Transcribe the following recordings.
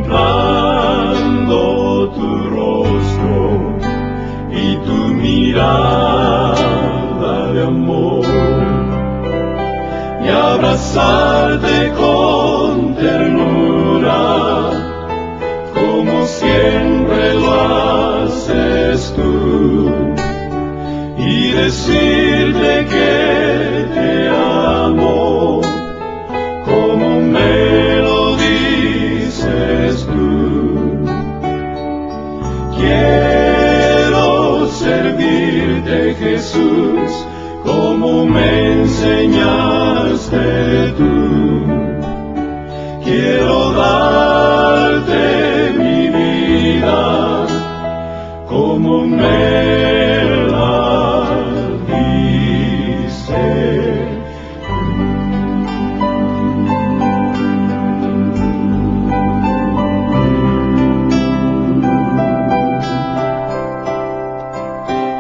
contemplando tu rostro y tu mirada de amor, y abrazarte con ternura, como siempre lo haces tú, y decirte que te amo, como me lo dices tú. Quiero servirte, Jesús, como me enseñaste tú. Quiero darte mi vida, como me la diste.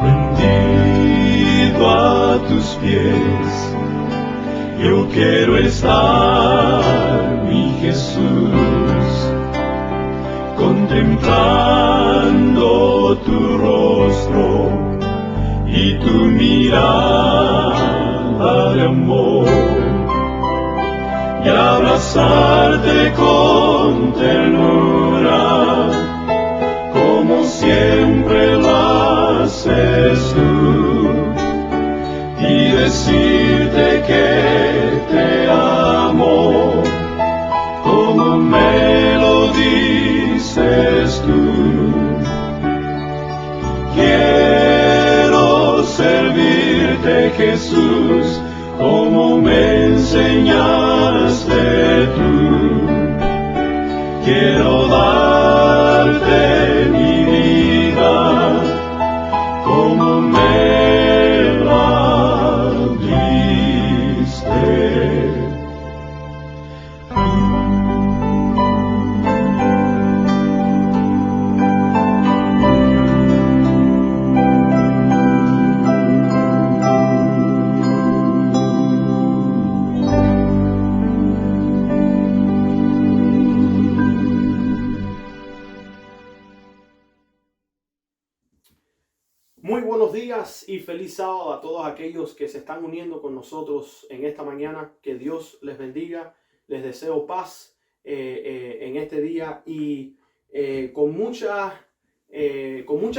Rendido a tus pies, yo quiero estar, mi Jesús, contemplando tu rostro y tu mirada de amor, y abrazarte con ternura, como siempre lo haces tú, y decirte que te amo, como me lo dices tú. Quiero servirte, Jesús, como me enseñaste tú. Quiero darte mi vida, como me la diste. Muy buenos días y feliz sábado a todos aquellos que se están uniendo con nosotros en esta mañana. Que Dios les bendiga. Les deseo paz en este día y con mucha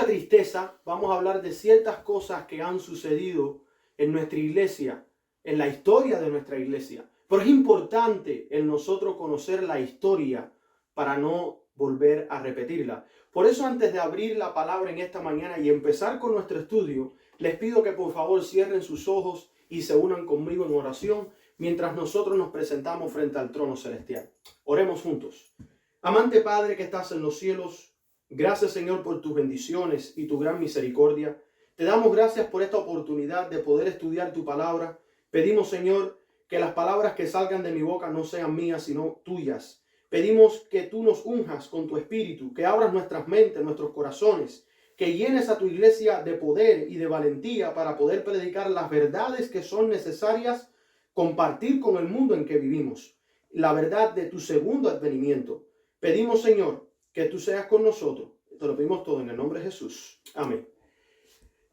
tristeza vamos a hablar de ciertas cosas que han sucedido en nuestra iglesia, en la historia de nuestra iglesia. Pero es importante el nosotros conocer la historia para no volver a repetirla. Por eso, antes de abrir la palabra en esta mañana y empezar con nuestro estudio, les pido que por favor cierren sus ojos y se unan conmigo en oración mientras nosotros nos presentamos frente al trono celestial. Oremos juntos. Amante Padre que estás en los cielos, gracias Señor por tus bendiciones y tu gran misericordia. Te damos gracias por esta oportunidad de poder estudiar tu palabra. Pedimos, Señor, que las palabras que salgan de mi boca no sean mías, sino tuyas. Pedimos que tú nos unjas con tu espíritu, que abras nuestras mentes, nuestros corazones, que llenes a tu iglesia de poder y de valentía para poder predicar las verdades que son necesarias compartir con el mundo en que vivimos. La verdad de tu segundo advenimiento. Pedimos, Señor, que tú seas con nosotros. Te lo pedimos todo en el nombre de Jesús. Amén.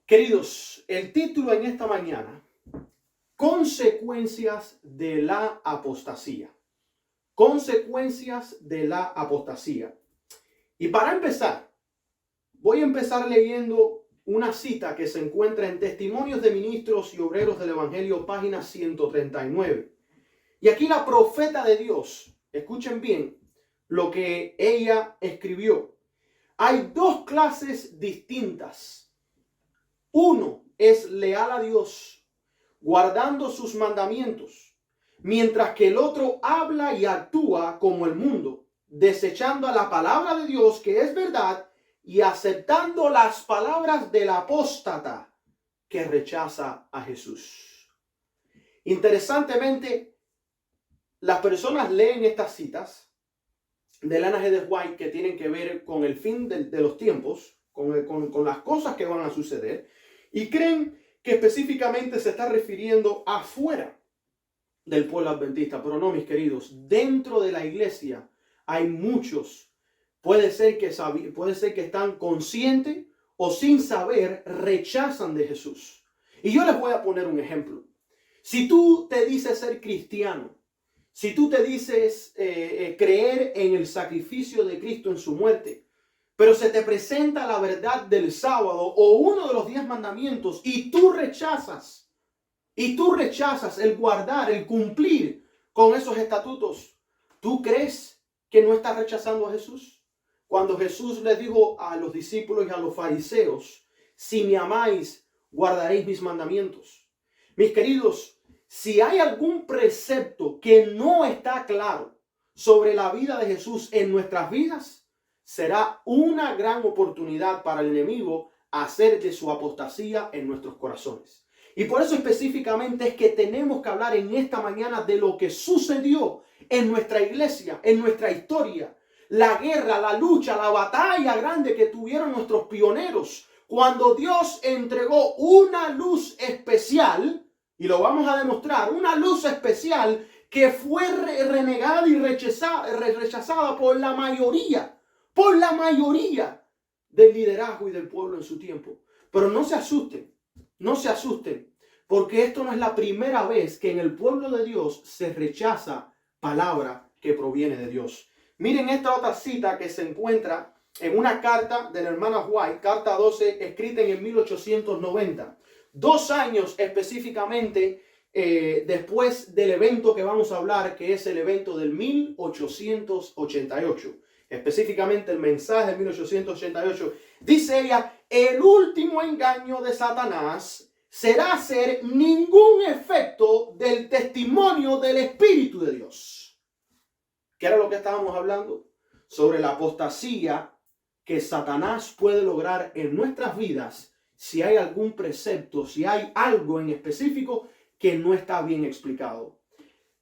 Queridos, el título en esta mañana: Consecuencias de la apostasía. Consecuencias de la apostasía. Y para empezar, voy a empezar leyendo una cita que se encuentra en Testimonios de Ministros y Obreros del Evangelio, página 139. Y aquí la profeta de Dios, escuchen bien lo que ella escribió. Hay dos clases distintas. Uno es leal a Dios, guardando sus mandamientos, mientras que el otro habla y actúa como el mundo, desechando a la palabra de Dios, que es verdad, y aceptando las palabras del apóstata que rechaza a Jesús. Interesantemente, las personas leen estas citas de Ellen G. White que tienen que ver con el fin de los tiempos, con las cosas que van a suceder, y creen que específicamente se está refiriendo afuera del pueblo adventista. Pero no, mis queridos, dentro de la iglesia hay muchos puede ser que están conscientes o sin saber rechazan de Jesús. Y yo les voy a poner un ejemplo. Si tú te dices ser cristiano, si tú te dices creer en el sacrificio de Cristo en su muerte, pero se te presenta la verdad del sábado o uno de los 10 mandamientos y tú rechazas el guardar, el cumplir con esos estatutos, ¿tú crees que no estás rechazando a Jesús? Cuando Jesús les dijo a los discípulos y a los fariseos, si me amáis, guardaréis mis mandamientos. Mis queridos, si hay algún precepto que no está claro sobre la vida de Jesús en nuestras vidas, será una gran oportunidad para el enemigo hacer de su apostasía en nuestros corazones. Y por eso específicamente es que tenemos que hablar en esta mañana de lo que sucedió en nuestra iglesia, en nuestra historia. La guerra, la lucha, la batalla grande que tuvieron nuestros pioneros cuando Dios entregó una luz especial, y lo vamos a demostrar, una luz especial que fue renegada y rechazada por la mayoría del liderazgo y del pueblo en su tiempo. Pero no se asusten, porque esto no es la primera vez que en el pueblo de Dios se rechaza palabra que proviene de Dios. Miren esta otra cita que se encuentra en una carta de la hermana White, carta 12, escrita en el 1890. 2 años específicamente después del evento que vamos a hablar, que es el evento del 1888. Específicamente el mensaje de 1888. Dice ella, el último engaño de Satanás será hacer ningún efecto del testimonio del Espíritu de Dios. ¿Qué era lo que estábamos hablando? Sobre la apostasía que Satanás puede lograr en nuestras vidas si hay algún precepto, si hay algo en específico que no está bien explicado.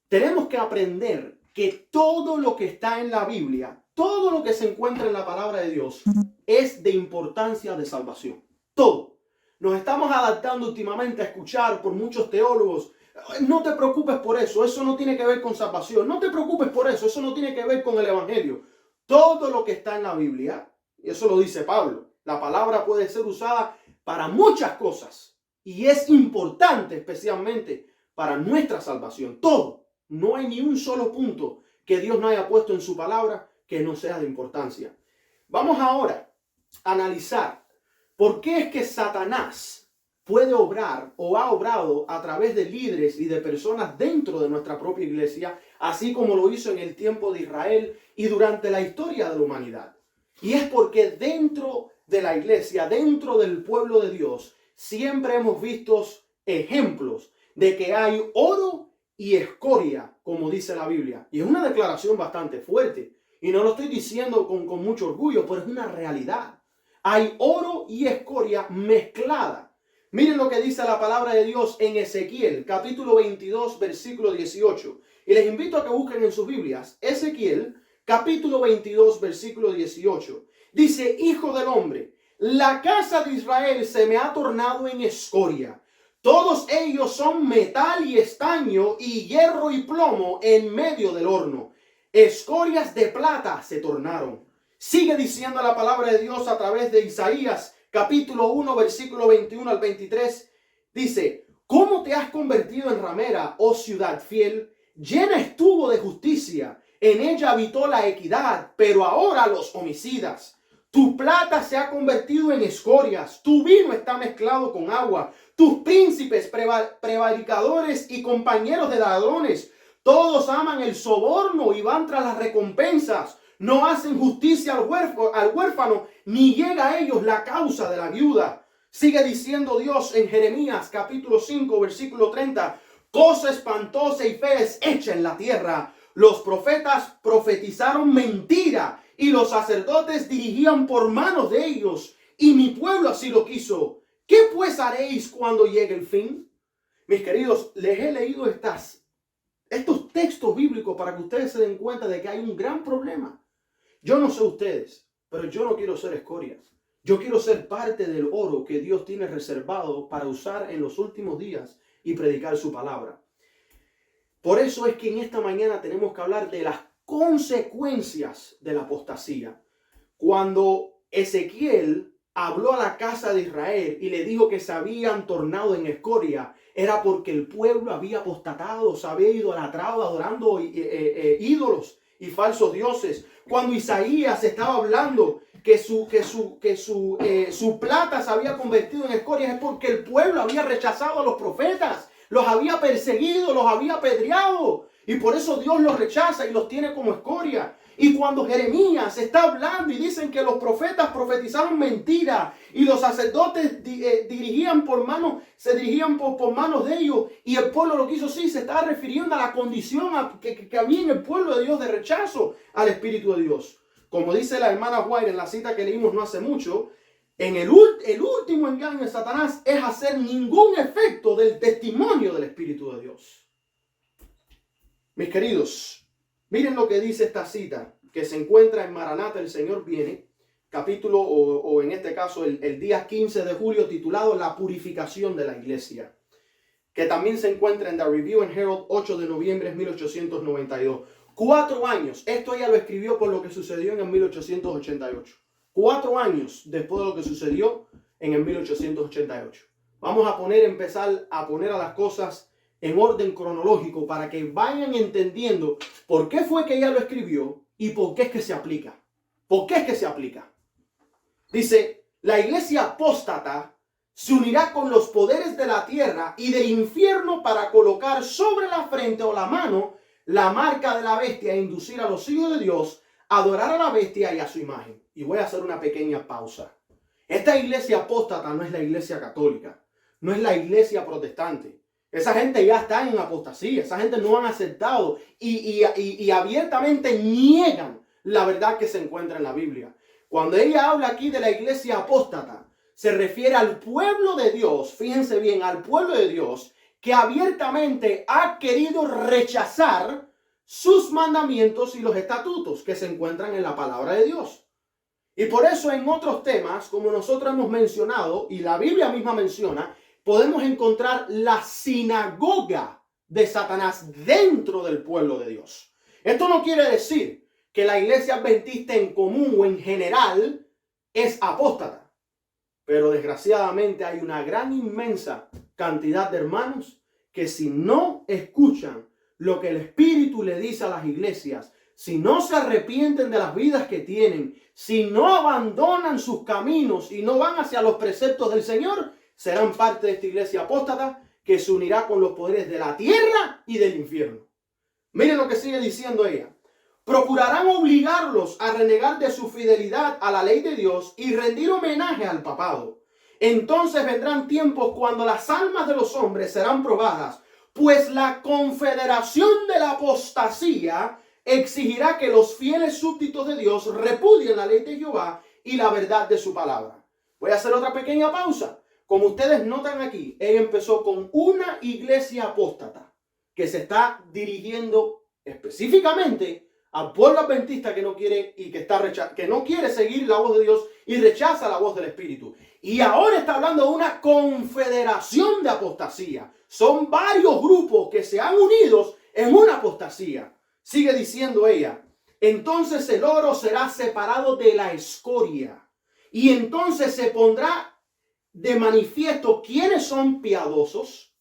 Tenemos que aprender que todo lo que está en la Biblia, todo lo que se encuentra en la palabra de Dios es de importancia de salvación. Todo. Nos estamos adaptando últimamente a escuchar por muchos teólogos, no te preocupes por eso, eso no tiene que ver con salvación. No te preocupes por eso, eso no tiene que ver con el evangelio. Todo lo que está en la Biblia, y eso lo dice Pablo, la palabra puede ser usada para muchas cosas y es importante especialmente para nuestra salvación. Todo. No hay ni un solo punto que Dios no haya puesto en su palabra que no sea de importancia. Vamos ahora a analizar por qué es que Satanás puede obrar o ha obrado a través de líderes y de personas dentro de nuestra propia iglesia, así como lo hizo en el tiempo de Israel y durante la historia de la humanidad. Y es porque dentro de la iglesia, dentro del pueblo de Dios, siempre hemos visto ejemplos de que hay oro y escoria, como dice la Biblia. Y es una declaración bastante fuerte. Y no lo estoy diciendo con mucho orgullo, pero es una realidad. Hay oro y escoria mezclada. Miren lo que dice la palabra de Dios en Ezequiel, capítulo 22, versículo 18. Y les invito a que busquen en sus Biblias, Ezequiel, capítulo 22, versículo 18. Dice, hijo del hombre, la casa de Israel se me ha tornado en escoria. Todos ellos son metal y estaño y hierro y plomo en medio del horno. Escorias de plata se tornaron. Sigue diciendo la palabra de Dios a través de Isaías, capítulo 1, versículo 21 al 23. Dice, ¿cómo te has convertido en ramera, oh ciudad fiel? Llena estuvo de justicia. En ella habitó la equidad, pero ahora los homicidas. Tu plata se ha convertido en escorias, tu vino está mezclado con agua, tus príncipes prevaricadores y compañeros de ladrones, todos aman el soborno y van tras las recompensas, no hacen justicia al huérfano, ni llega a ellos la causa de la viuda. Sigue diciendo Dios en Jeremías capítulo 5 versículo 30, cosa espantosa y fea es hecha en la tierra. Los profetas profetizaron mentira y los sacerdotes dirigían por manos de ellos, y mi pueblo así lo quiso. ¿Qué pues haréis cuando llegue el fin? Mis queridos, les he leído estos textos bíblicos para que ustedes se den cuenta de que hay un gran problema. Yo no sé ustedes, pero yo no quiero ser escoria. Yo quiero ser parte del oro que Dios tiene reservado para usar en los últimos días y predicar su palabra. Por eso es que en esta mañana tenemos que hablar de las consecuencias de la apostasía. cuando Ezequiel habló a la casa de Israel y le dijo que se habían tornado en escoria, era porque el pueblo había apostatado, se había idolatrado, adorando ídolos y falsos dioses. Cuando Isaías estaba hablando que su plata se había convertido en escoria, es porque el pueblo había rechazado a los profetas, los había perseguido, los había apedreado, y por eso Dios los rechaza y los tiene como escoria. Y cuando Jeremías está hablando y dicen que los profetas profetizaron mentira y los sacerdotes se dirigían por manos de ellos, y el pueblo lo que hizo, sí, se estaba refiriendo a la condición que había en el pueblo de Dios de rechazo al Espíritu de Dios. Como dice la hermana White en la cita que leímos no hace mucho, el último engaño de Satanás es hacer ningún efecto del testimonio del Espíritu de Dios. Mis queridos, miren lo que dice esta cita que se encuentra en Maranata, el Señor viene, capítulo, o en este caso el día 15 de julio, titulado La purificación de la iglesia, que también se encuentra en The Review and Herald, 8 de noviembre de 1892. 4 años, esto ella lo escribió por lo que sucedió en el 1888. 4 años después de lo que sucedió en el 1888. Vamos a empezar a poner a las cosas en orden cronológico para que vayan entendiendo por qué fue que ella lo escribió y por qué es que se aplica. ¿Por qué es que se aplica? Dice, la iglesia apóstata se unirá con los poderes de la tierra y del infierno para colocar sobre la frente o la mano la marca de la bestia e inducir a los hijos de Dios a adorar a la bestia y a su imagen. Y voy a hacer una pequeña pausa. Esta iglesia apóstata no es la iglesia católica, no es la iglesia protestante. Esa gente ya está en apostasía, esa gente no han aceptado y abiertamente niegan la verdad que se encuentra en la Biblia. Cuando ella habla aquí de la iglesia apóstata, se refiere al pueblo de Dios, fíjense bien, al pueblo de Dios que abiertamente ha querido rechazar sus mandamientos y los estatutos que se encuentran en la palabra de Dios. Y por eso en otros temas, como nosotros hemos mencionado, y la Biblia misma menciona, podemos encontrar la sinagoga de Satanás dentro del pueblo de Dios. Esto no quiere decir que la iglesia adventista en común o en general es apóstata. Pero desgraciadamente hay una gran inmensa cantidad de hermanos que si no escuchan lo que el Espíritu le dice a las iglesias, si no se arrepienten de las vidas que tienen, si no abandonan sus caminos y no van hacia los preceptos del Señor, serán parte de esta iglesia apóstata que se unirá con los poderes de la tierra y del infierno. Miren lo que sigue diciendo ella. Procurarán obligarlos a renegar de su fidelidad a la ley de Dios y rendir homenaje al papado. Entonces vendrán tiempos cuando las almas de los hombres serán probadas, pues la confederación de la apostasía exigirá que los fieles súbditos de Dios repudien la ley de Jehová y la verdad de su palabra. Voy a hacer otra pequeña pausa. Como ustedes notan aquí, ella empezó con una iglesia apóstata que se está dirigiendo específicamente al pueblo adventista que no quiere y que no quiere seguir la voz de Dios y rechaza la voz del Espíritu. Y ahora está hablando de una confederación de apostasía. Son varios grupos que se han unido en una apostasía. Sigue diciendo ella, entonces el oro será separado de la escoria y entonces se pondrá de manifiesto quiénes son piadosos,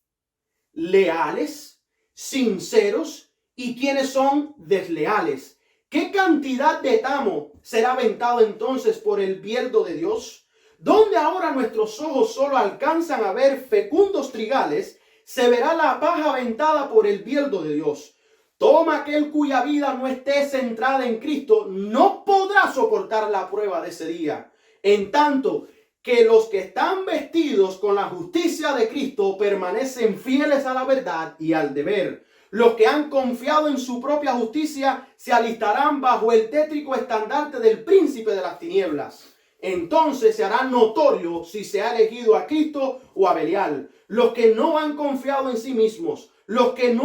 leales, sinceros y quiénes son desleales. ¿Qué cantidad de tamo será aventado entonces por el viento de Dios? Donde ahora nuestros ojos solo alcanzan a ver fecundos trigales, se verá la paja aventada por el viento de Dios. Toma aquel cuya vida no esté centrada en Cristo, no podrá soportar la prueba de ese día. En tanto que los que están vestidos con la justicia de Cristo permanecen fieles a la verdad y al deber. Los que han confiado en su propia justicia se alistarán bajo el tétrico estandarte del príncipe de las tinieblas. Entonces se hará notorio si se ha elegido a Cristo o a Belial. Los que no han confiado en sí mismos, los que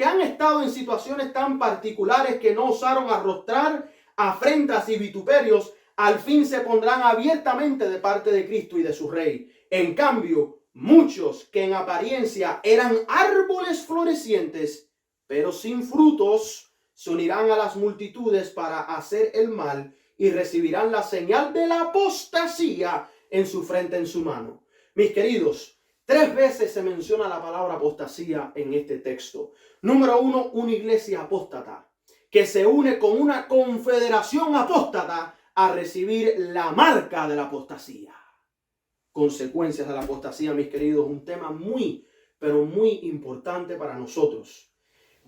han estado en situaciones tan particulares que no osaron arrostrar afrentas y vituperios, al fin se pondrán abiertamente de parte de Cristo y de su Rey. En cambio, muchos que en apariencia eran árboles florecientes, pero sin frutos, se unirán a las multitudes para hacer el mal y recibirán la señal de la apostasía en su frente, en su mano. Mis queridos, 3 veces se menciona la palabra apostasía en este texto. Número 1, una iglesia apóstata que se une con una confederación apóstata a recibir la marca de la apostasía. Consecuencias de la apostasía, mis queridos, un tema muy, pero muy importante para nosotros.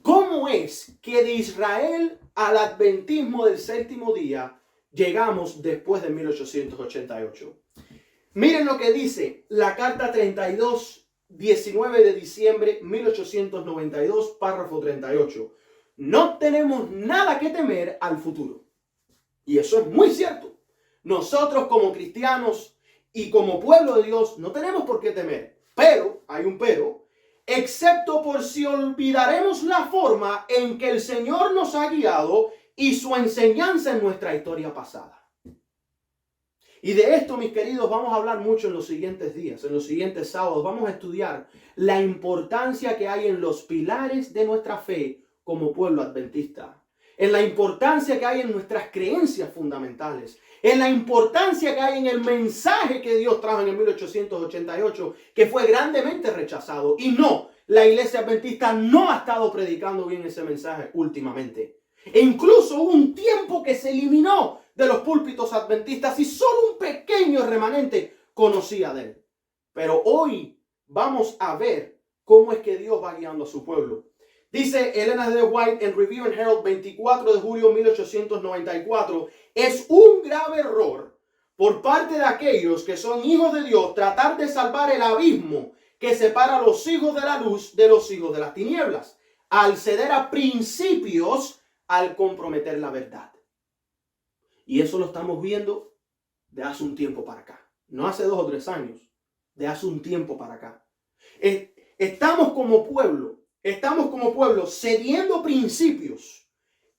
¿Cómo es que de Israel al adventismo del séptimo día llegamos después de 1888? Miren lo que dice la carta 32, 19 de diciembre 1892, párrafo 38. No tenemos nada que temer al futuro. Y eso es muy cierto. Nosotros como cristianos y como pueblo de Dios no tenemos por qué temer. Pero, hay un pero, excepto por si olvidaremos la forma en que el Señor nos ha guiado y su enseñanza en nuestra historia pasada. Y de esto, mis queridos, vamos a hablar mucho en los siguientes días, en los siguientes sábados. Vamos a estudiar la importancia que hay en los pilares de nuestra fe como pueblo adventista, en la importancia que hay en nuestras creencias fundamentales, en la importancia que hay en el mensaje que Dios trajo en el 1888, que fue grandemente rechazado. Y no, la iglesia adventista no ha estado predicando bien ese mensaje últimamente. E incluso hubo un tiempo que se eliminó de los púlpitos adventistas y solo un pequeño remanente conocía de él. Pero hoy vamos a ver cómo es que Dios va guiando a su pueblo. Dice Elena de White en Review and Herald, 24 de julio de 1894, es un grave error por parte de aquellos que son hijos de Dios tratar de salvar el abismo que separa a los hijos de la luz de los hijos de las tinieblas, al ceder a principios, al comprometer la verdad. Y eso lo estamos viendo de hace un tiempo para acá. No hace 2 o 3 años, de hace un tiempo para acá. Estamos como pueblo cediendo principios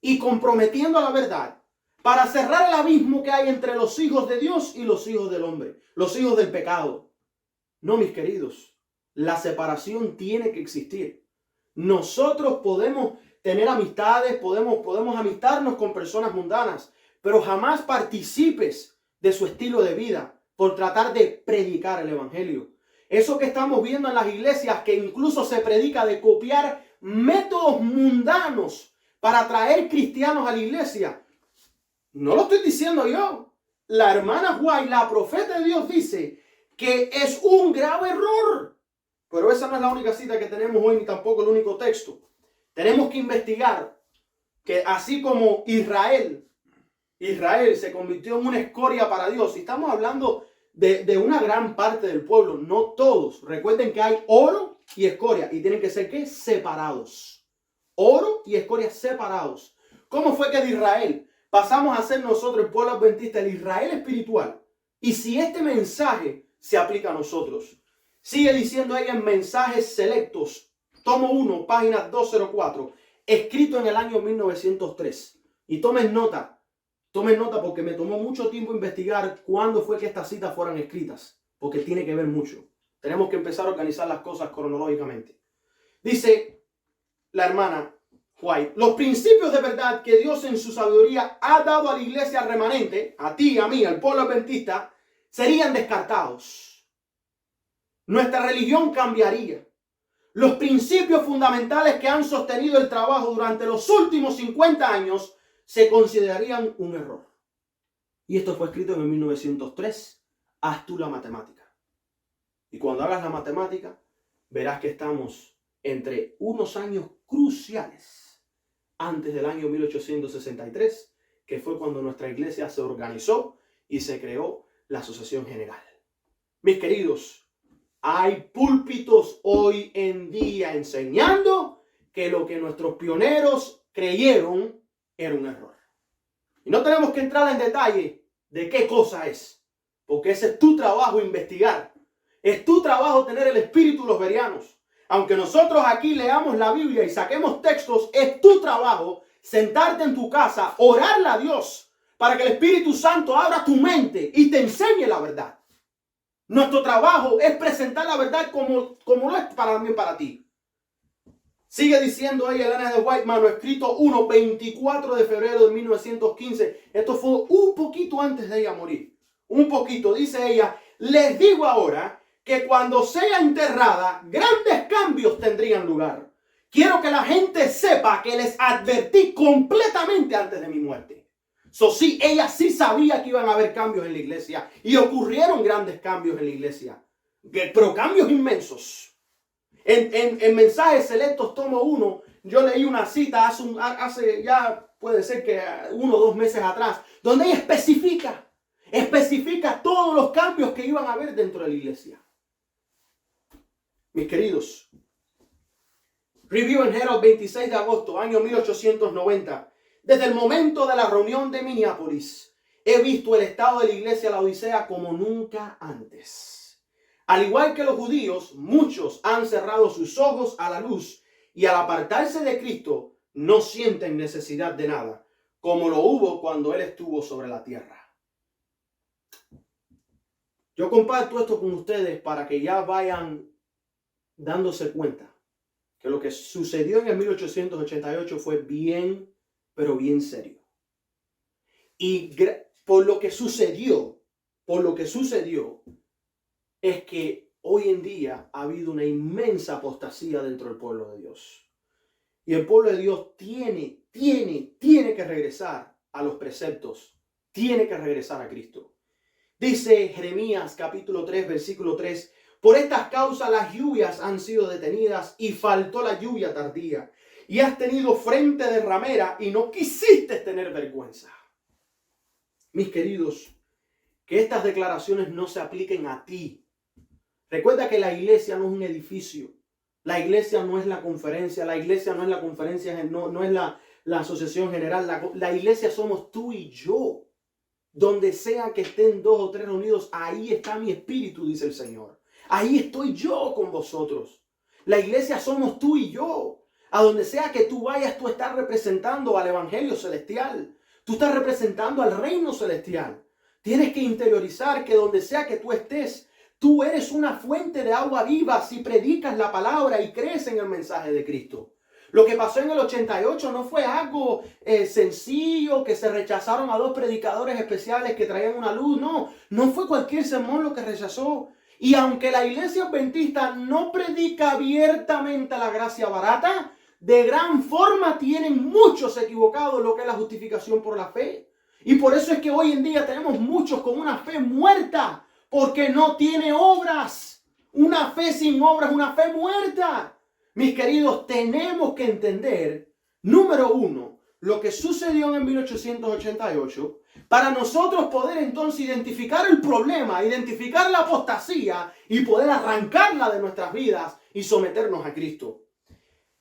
y comprometiendo la verdad para cerrar el abismo que hay entre los hijos de Dios y los hijos del hombre, los hijos del pecado. No, mis queridos, la separación tiene que existir. Nosotros podemos tener amistades, podemos amistarnos con personas mundanas, pero jamás participes de su estilo de vida por tratar de predicar el evangelio. Eso que estamos viendo en las iglesias, que incluso se predica de copiar métodos mundanos para traer cristianos a la iglesia. No lo estoy diciendo yo. La hermana White, la profeta de Dios, dice que es un grave error. Pero esa no es la única cita que tenemos hoy, ni tampoco el único texto. Tenemos que investigar que así como Israel se convirtió en una escoria para Dios, y estamos hablando de una gran parte del pueblo, no todos. Recuerden que hay oro y escoria y tienen que ser ¿qué? Separados. Oro y escoria separados. ¿Cómo fue que de Israel pasamos a ser nosotros el pueblo adventista, el Israel espiritual? Y si este mensaje se aplica a nosotros, sigue diciendo ella en Mensajes Selectos, tomo 1, página 204, escrito en el año 1903. Y tomen nota porque me tomó mucho tiempo investigar cuándo fue que estas citas fueran escritas, porque tiene que ver mucho. Tenemos que empezar a organizar las cosas cronológicamente. Dice la hermana White, los principios de verdad que Dios en su sabiduría ha dado a la iglesia remanente, a ti, a mí, al pueblo adventista, serían descartados. Nuestra religión cambiaría. Los principios fundamentales que han sostenido el trabajo durante los últimos 50 años se considerarían un error. Y esto fue escrito en el 1903. Haz tú la matemática. Y cuando hagas la matemática, verás que estamos entre unos años cruciales antes del año 1863, que fue cuando nuestra iglesia se organizó y se creó la Asociación General. Mis queridos, hay púlpitos hoy en día enseñando que lo que nuestros pioneros creyeron era un error. Y no tenemos que entrar en detalle de qué cosa es, porque ese es tu trabajo investigar. Es tu trabajo tener el espíritu de los bereanos. Aunque nosotros aquí leamos la Biblia y saquemos textos, es tu trabajo sentarte en tu casa, orarle a Dios para que el Espíritu Santo abra tu mente y te enseñe la verdad. Nuestro trabajo es presentar la verdad como lo es para mí y para ti. Sigue diciendo ella, Elena de White, manuscrito 1, 24 de febrero de 1915. Esto fue un poquito antes de ella morir. Un poquito, dice ella, les digo ahora que cuando sea enterrada, grandes cambios tendrían lugar. Quiero que la gente sepa que les advertí completamente antes de mi muerte. Sí, ella sí sabía que iban a haber cambios en la iglesia y ocurrieron grandes cambios en la iglesia, pero cambios inmensos. En Mensajes Selectos, tomo 1, yo leí una cita hace ya puede ser que 1 o 2 meses atrás, donde ella especifica todos los cambios que iban a haber dentro de la iglesia. Mis queridos, Review and Herald, 26 de agosto, año 1890. Desde el momento de la reunión de Minneapolis, he visto el estado de la iglesia Laodicea como nunca antes. Al igual que los judíos, muchos han cerrado sus ojos a la luz y al apartarse de Cristo no sienten necesidad de nada, como lo hubo cuando Él estuvo sobre la tierra. Yo comparto esto con ustedes para que ya vayan dándose cuenta que lo que sucedió en el 1888 fue bien, pero bien serio. Y por lo que sucedió, es que hoy en día ha habido una inmensa apostasía dentro del pueblo de Dios. Y el pueblo de Dios tiene que regresar a los preceptos, tiene que regresar a Cristo. Dice Jeremías capítulo 3, versículo 3, por estas causas las lluvias han sido detenidas y faltó la lluvia tardía. Y has tenido frente de ramera y no quisiste tener vergüenza. Mis queridos, que estas declaraciones no se apliquen a ti. Recuerda que la iglesia no es un edificio. La iglesia no es la conferencia. La iglesia no es la conferencia, no es la asociación general. La iglesia somos tú y yo. Donde sea que estén 2 o 3 reunidos, ahí está mi espíritu, dice el Señor. Ahí estoy yo con vosotros. La iglesia somos tú y yo. A donde sea que tú vayas, tú estás representando al evangelio celestial. Tú estás representando al reino celestial. Tienes que interiorizar que donde sea que tú estés, tú eres una fuente de agua viva si predicas la palabra y crees en el mensaje de Cristo. Lo que pasó en el 88 no fue algo sencillo, que se rechazaron a 2 predicadores especiales que traían una luz. No fue cualquier sermón lo que rechazó. Y aunque la iglesia adventista no predica abiertamente la gracia barata, de gran forma tienen muchos equivocados lo que es la justificación por la fe. Y por eso es que hoy en día tenemos muchos con una fe muerta, porque no tiene obras. Una fe sin obras, una fe muerta. Mis queridos, tenemos que entender, número 1, lo que sucedió en el 1888, para nosotros poder entonces identificar el problema, identificar la apostasía y poder arrancarla de nuestras vidas y someternos a Cristo.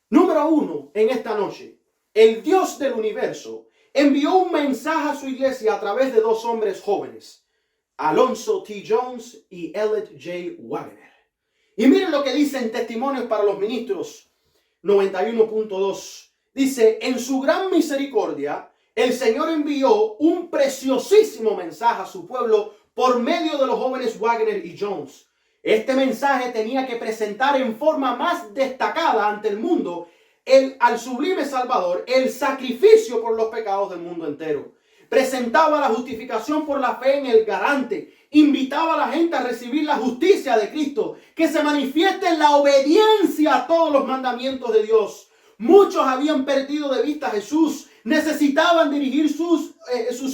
Número 1, en esta noche, el Dios del universo envió un mensaje a su iglesia a través de 2 hombres jóvenes, Alonzo T. Jones y Elliot J. Wagner. Y miren lo que dice en Testimonios para los Ministros 91.2. Dice, en su gran misericordia, el Señor envió un preciosísimo mensaje a su pueblo por medio de los jóvenes Wagner y Jones. Este mensaje tenía que presentar en forma más destacada ante el mundo al sublime Salvador, el sacrificio por los pecados del mundo entero. Presentaba la justificación por la fe en el garante. Invitaba a la gente a recibir la justicia de Cristo, que se manifieste en la obediencia a todos los mandamientos de Dios. Muchos habían perdido de vista a Jesús, necesitaban dirigir sus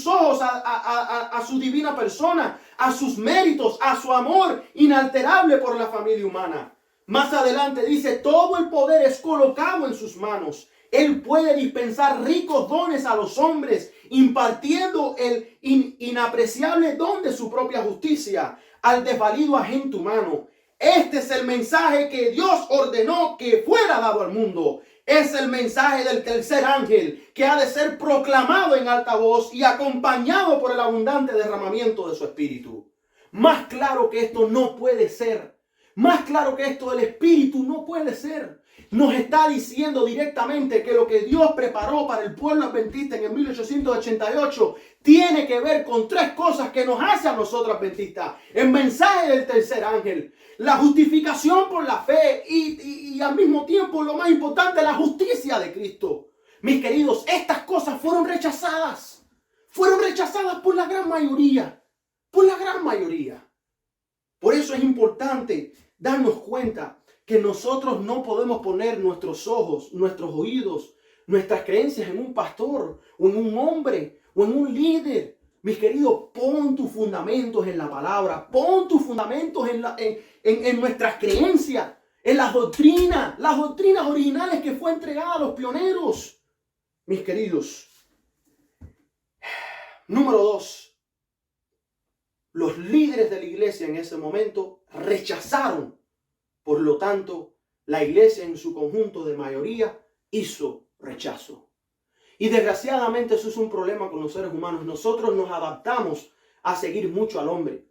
ojos a su divina persona, a sus méritos, a su amor inalterable por la familia humana. Más adelante dice, todo el poder es colocado en sus manos. Él puede dispensar ricos dones a los hombres, impartiendo el inapreciable don de su propia justicia al desvalido agente humano. Este es el mensaje que Dios ordenó que fuera dado al mundo. Es el mensaje del tercer ángel que ha de ser proclamado en alta voz y acompañado por el abundante derramamiento de su espíritu. Más claro que esto no puede ser. Más claro que esto el espíritu no puede ser. nos está diciendo directamente que lo que Dios preparó para el pueblo adventista en el 1888 tiene que ver con tres cosas que nos hace a nosotros adventistas. El mensaje del tercer ángel, la justificación por la fe y al mismo tiempo, lo más importante, la justicia de Cristo. Mis queridos, estas cosas fueron rechazadas. Fueron rechazadas por la gran mayoría. Por la gran mayoría. Por eso es importante darnos cuenta que nosotros no podemos poner nuestros ojos, nuestros oídos, nuestras creencias en un pastor o en un hombre o en un líder. Mis queridos, pon tus fundamentos en la palabra, pon tus fundamentos en nuestras creencias, en las doctrinas originales que fue entregada a los pioneros. Mis queridos, número 2, los líderes de la iglesia en ese momento rechazaron. Por lo tanto, la iglesia en su conjunto de mayoría hizo rechazo. Y desgraciadamente eso es un problema con los seres humanos. Nosotros nos adaptamos a seguir mucho al hombre.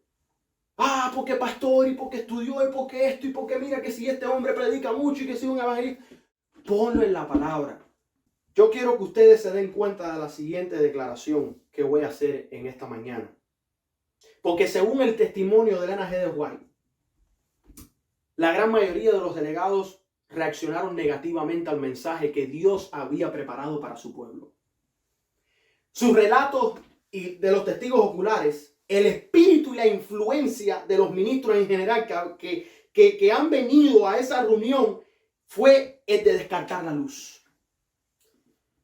Porque pastor, y porque estudió, y porque esto, y porque mira que si este hombre predica mucho y que si un evangelista. Ponlo en la palabra. Yo quiero que ustedes se den cuenta de la siguiente declaración que voy a hacer en esta mañana. Porque según el testimonio de Ellen G. White, la gran mayoría de los delegados reaccionaron negativamente al mensaje que Dios había preparado para su pueblo. Sus relatos y de los testigos oculares, el espíritu y la influencia de los ministros en general que han venido a esa reunión fue el de descartar la luz.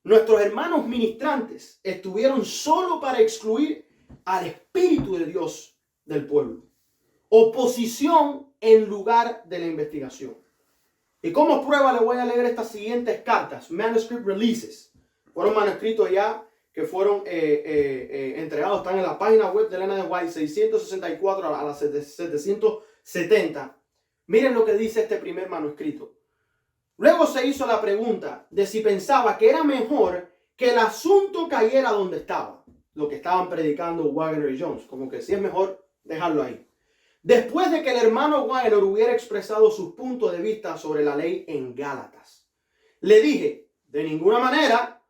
Nuestros hermanos ministrantes estuvieron solo para excluir al Espíritu de Dios del pueblo. Oposición en lugar de la investigación. Y como prueba le voy a leer estas siguientes cartas, manuscript releases. Fueron manuscritos ya que fueron entregados, están en la página web de Ellen G. White, 664 a las 770. Miren lo que dice este primer manuscrito. Luego se hizo la pregunta de si pensaba que era mejor que el asunto cayera donde estaba. Lo que estaban predicando Waggoner y Jones. Como que si es mejor dejarlo ahí. Después de que el hermano Waggoner hubiera expresado sus puntos de vista sobre la ley en Gálatas, le dije, de ninguna manera,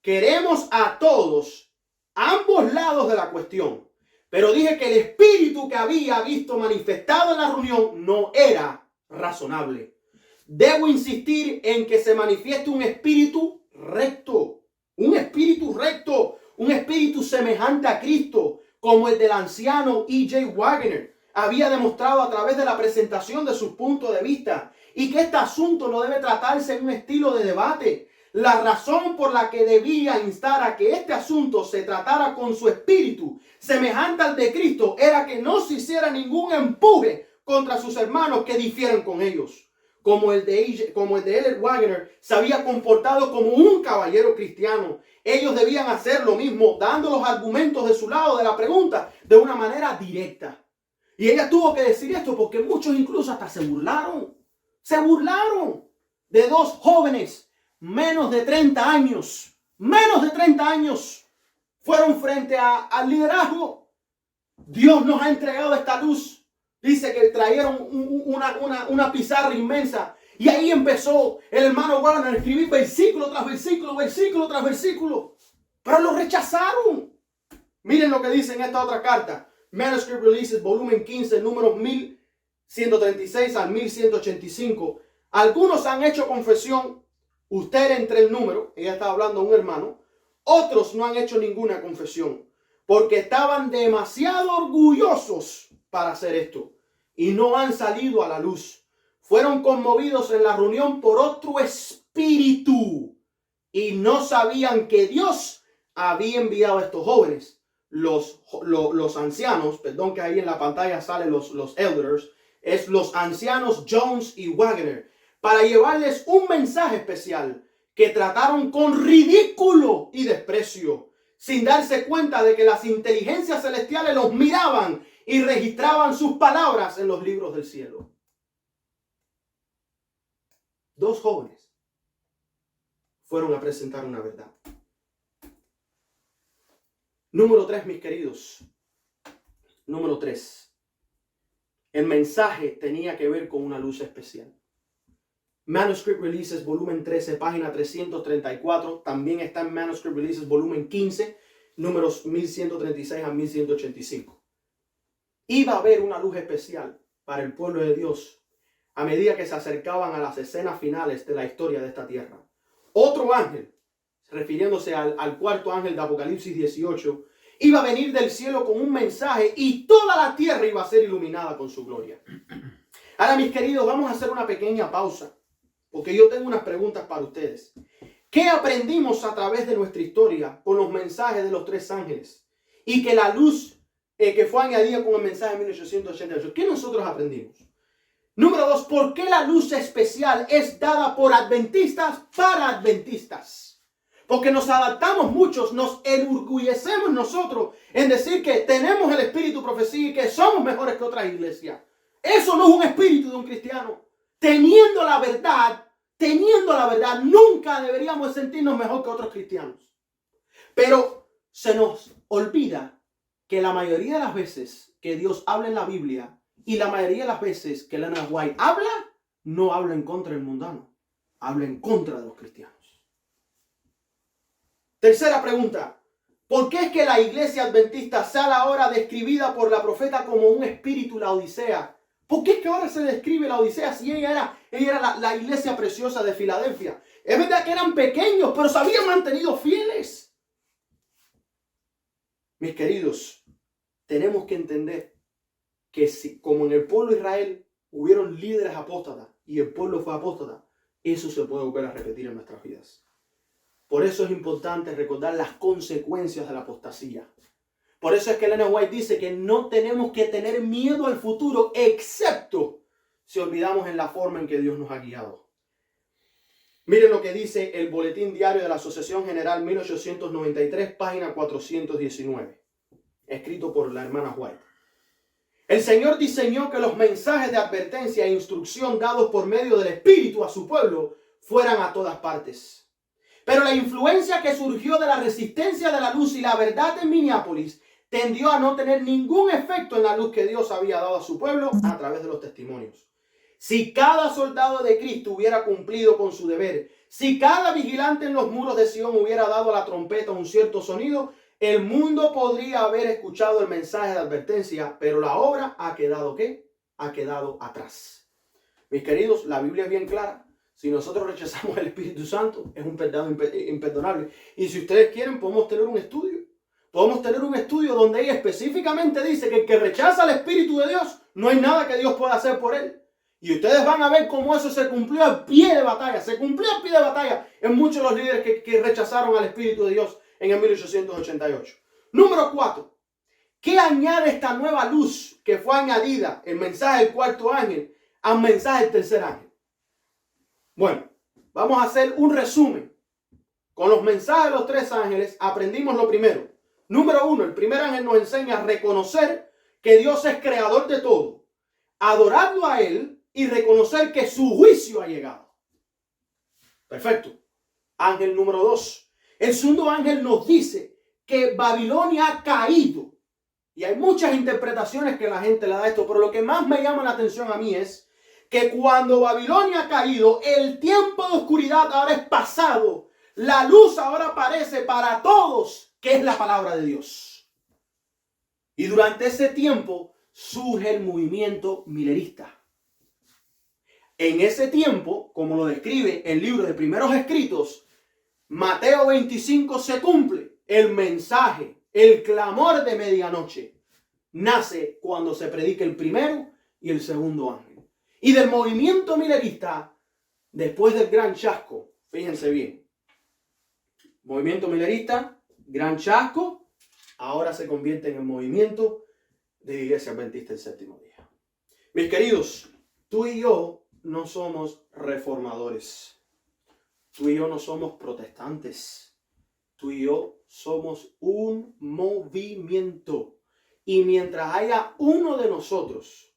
queremos a todos, ambos lados de la cuestión. Pero dije que el espíritu que había visto manifestado en la reunión no era razonable. Debo insistir en que se manifieste un espíritu recto, un espíritu semejante a Cristo, como el del anciano E.J. Waggoner había demostrado a través de la presentación de sus puntos de vista, y que este asunto no debe tratarse en un estilo de debate. La razón por la que debía instar a que este asunto se tratara con su espíritu semejante al de Cristo era que no se hiciera ningún empuje contra sus hermanos que difieran con ellos. Como el de Ellen Waggoner se había comportado como un caballero cristiano, ellos debían hacer lo mismo, dando los argumentos de su lado de la pregunta de una manera directa. Y ella tuvo que decir esto porque muchos incluso hasta se burlaron. Se burlaron de dos jóvenes, menos de 30 años. Menos de 30 años. Fueron frente al liderazgo. Dios nos ha entregado esta luz. Dice que trajeron una pizarra inmensa. Y ahí empezó el hermano Waggoner a escribir versículo tras versículo, versículo tras versículo. Pero lo rechazaron. Miren lo que dice en esta otra carta. Manuscript Releases, volumen 15, números 1136 al 1185. Algunos han hecho confesión. Usted entre el número. Ella estaba hablando a un hermano. Otros no han hecho ninguna confesión. Porque estaban demasiado orgullosos para hacer esto. Y no han salido a la luz. Fueron conmovidos en la reunión por otro espíritu. Y no sabían que Dios había enviado a estos jóvenes. Los ancianos, perdón que ahí en la pantalla salen los elders, es los ancianos Jones y Waggoner, para llevarles un mensaje especial que trataron con ridículo y desprecio, sin darse cuenta de que las inteligencias celestiales los miraban y registraban sus palabras en los libros del cielo. Dos jóvenes fueron a presentar una verdad. Número 3, mis queridos. Número 3. El mensaje tenía que ver con una luz especial. Manuscript Releases, volumen 13, página 334. También está en Manuscript Releases, volumen 15, números 1136 a 1185. Iba a haber una luz especial para el pueblo de Dios a medida que se acercaban a las escenas finales de la historia de esta tierra. Otro ángel, refiriéndose al cuarto ángel de Apocalipsis 18, iba a venir del cielo con un mensaje y toda la tierra iba a ser iluminada con su gloria. Ahora, mis queridos, vamos a hacer una pequeña pausa, porque yo tengo unas preguntas para ustedes. ¿Qué aprendimos a través de nuestra historia con los mensajes de los tres ángeles? Y que la luz que fue añadida con el mensaje de 1888. ¿Qué nosotros aprendimos? Número 2, ¿por qué la luz especial es dada por adventistas para adventistas? Porque nos adaptamos muchos, nos enorgullecemos nosotros en decir que tenemos el espíritu profecía y que somos mejores que otras iglesias. Eso no es un espíritu de un cristiano. Teniendo la verdad, nunca deberíamos sentirnos mejor que otros cristianos. Pero se nos olvida que la mayoría de las veces que Dios habla en la Biblia y la mayoría de las veces que Ellen White habla, no habla en contra del mundano, habla en contra de los cristianos. Tercera pregunta. ¿Por qué es que la iglesia adventista sale ahora describida por la profeta como un espíritu Laodicea? ¿Por qué es que ahora se describe la Odisea si ella era la iglesia preciosa de Filadelfia? Es verdad que eran pequeños, pero se habían mantenido fieles. Mis queridos, tenemos que entender que si, como en el pueblo de Israel hubieron líderes apóstatas y el pueblo fue apóstata, eso se puede volver a repetir en nuestras vidas. Por eso es importante recordar las consecuencias de la apostasía. Por eso es que Ellen White dice que no tenemos que tener miedo al futuro, excepto si olvidamos en la forma en que Dios nos ha guiado. Miren lo que dice el Boletín Diario de la Asociación General 1893, página 419, escrito por la hermana White. El Señor diseñó que los mensajes de advertencia e instrucción dados por medio del Espíritu a su pueblo fueran a todas partes. Pero la influencia que surgió de la resistencia de la luz y la verdad en Minneapolis tendió a no tener ningún efecto en la luz que Dios había dado a su pueblo a través de los testimonios. Si cada soldado de Cristo hubiera cumplido con su deber, si cada vigilante en los muros de Sion hubiera dado a la trompeta un cierto sonido, el mundo podría haber escuchado el mensaje de advertencia, pero la obra ha quedado ¿qué? Ha quedado atrás. Mis queridos, la Biblia es bien clara. Si nosotros rechazamos el Espíritu Santo, es un pecado imperdonable. Y si ustedes quieren, podemos tener un estudio. Podemos tener un estudio donde ella específicamente dice que el que rechaza al Espíritu de Dios, no hay nada que Dios pueda hacer por él. Y ustedes van a ver cómo eso se cumplió al pie de batalla. Se cumplió al pie de batalla en muchos de los líderes que rechazaron al Espíritu de Dios en el 1888. Número 4. ¿Qué añade esta nueva luz que fue añadida, el mensaje del cuarto ángel, al mensaje del tercer ángel? Bueno, vamos a hacer un resumen. Con los mensajes de los tres ángeles aprendimos lo primero. Número 1, el primer ángel nos enseña a reconocer que Dios es creador de todo, adorarlo a Él y reconocer que su juicio ha llegado. Perfecto. Ángel número 2. El segundo ángel nos dice que Babilonia ha caído. Y hay muchas interpretaciones que la gente le da a esto, pero lo que más me llama la atención a mí es que cuando Babilonia ha caído, el tiempo de oscuridad ahora es pasado. La luz ahora aparece para todos, que es la palabra de Dios. Y durante ese tiempo surge el movimiento milerista. En ese tiempo, como lo describe el libro de Primeros Escritos, Mateo 25 se cumple. El mensaje, el clamor de medianoche, nace cuando se predica el primero y el segundo ángel. Y del movimiento milerista, después del gran chasco, fíjense bien, movimiento milerista, gran chasco, ahora se convierte en el movimiento de la Iglesia Adventista del Séptimo Día. Mis queridos, tú y yo no somos reformadores. Tú y yo no somos protestantes. Tú y yo somos un movimiento. Y mientras haya uno de nosotros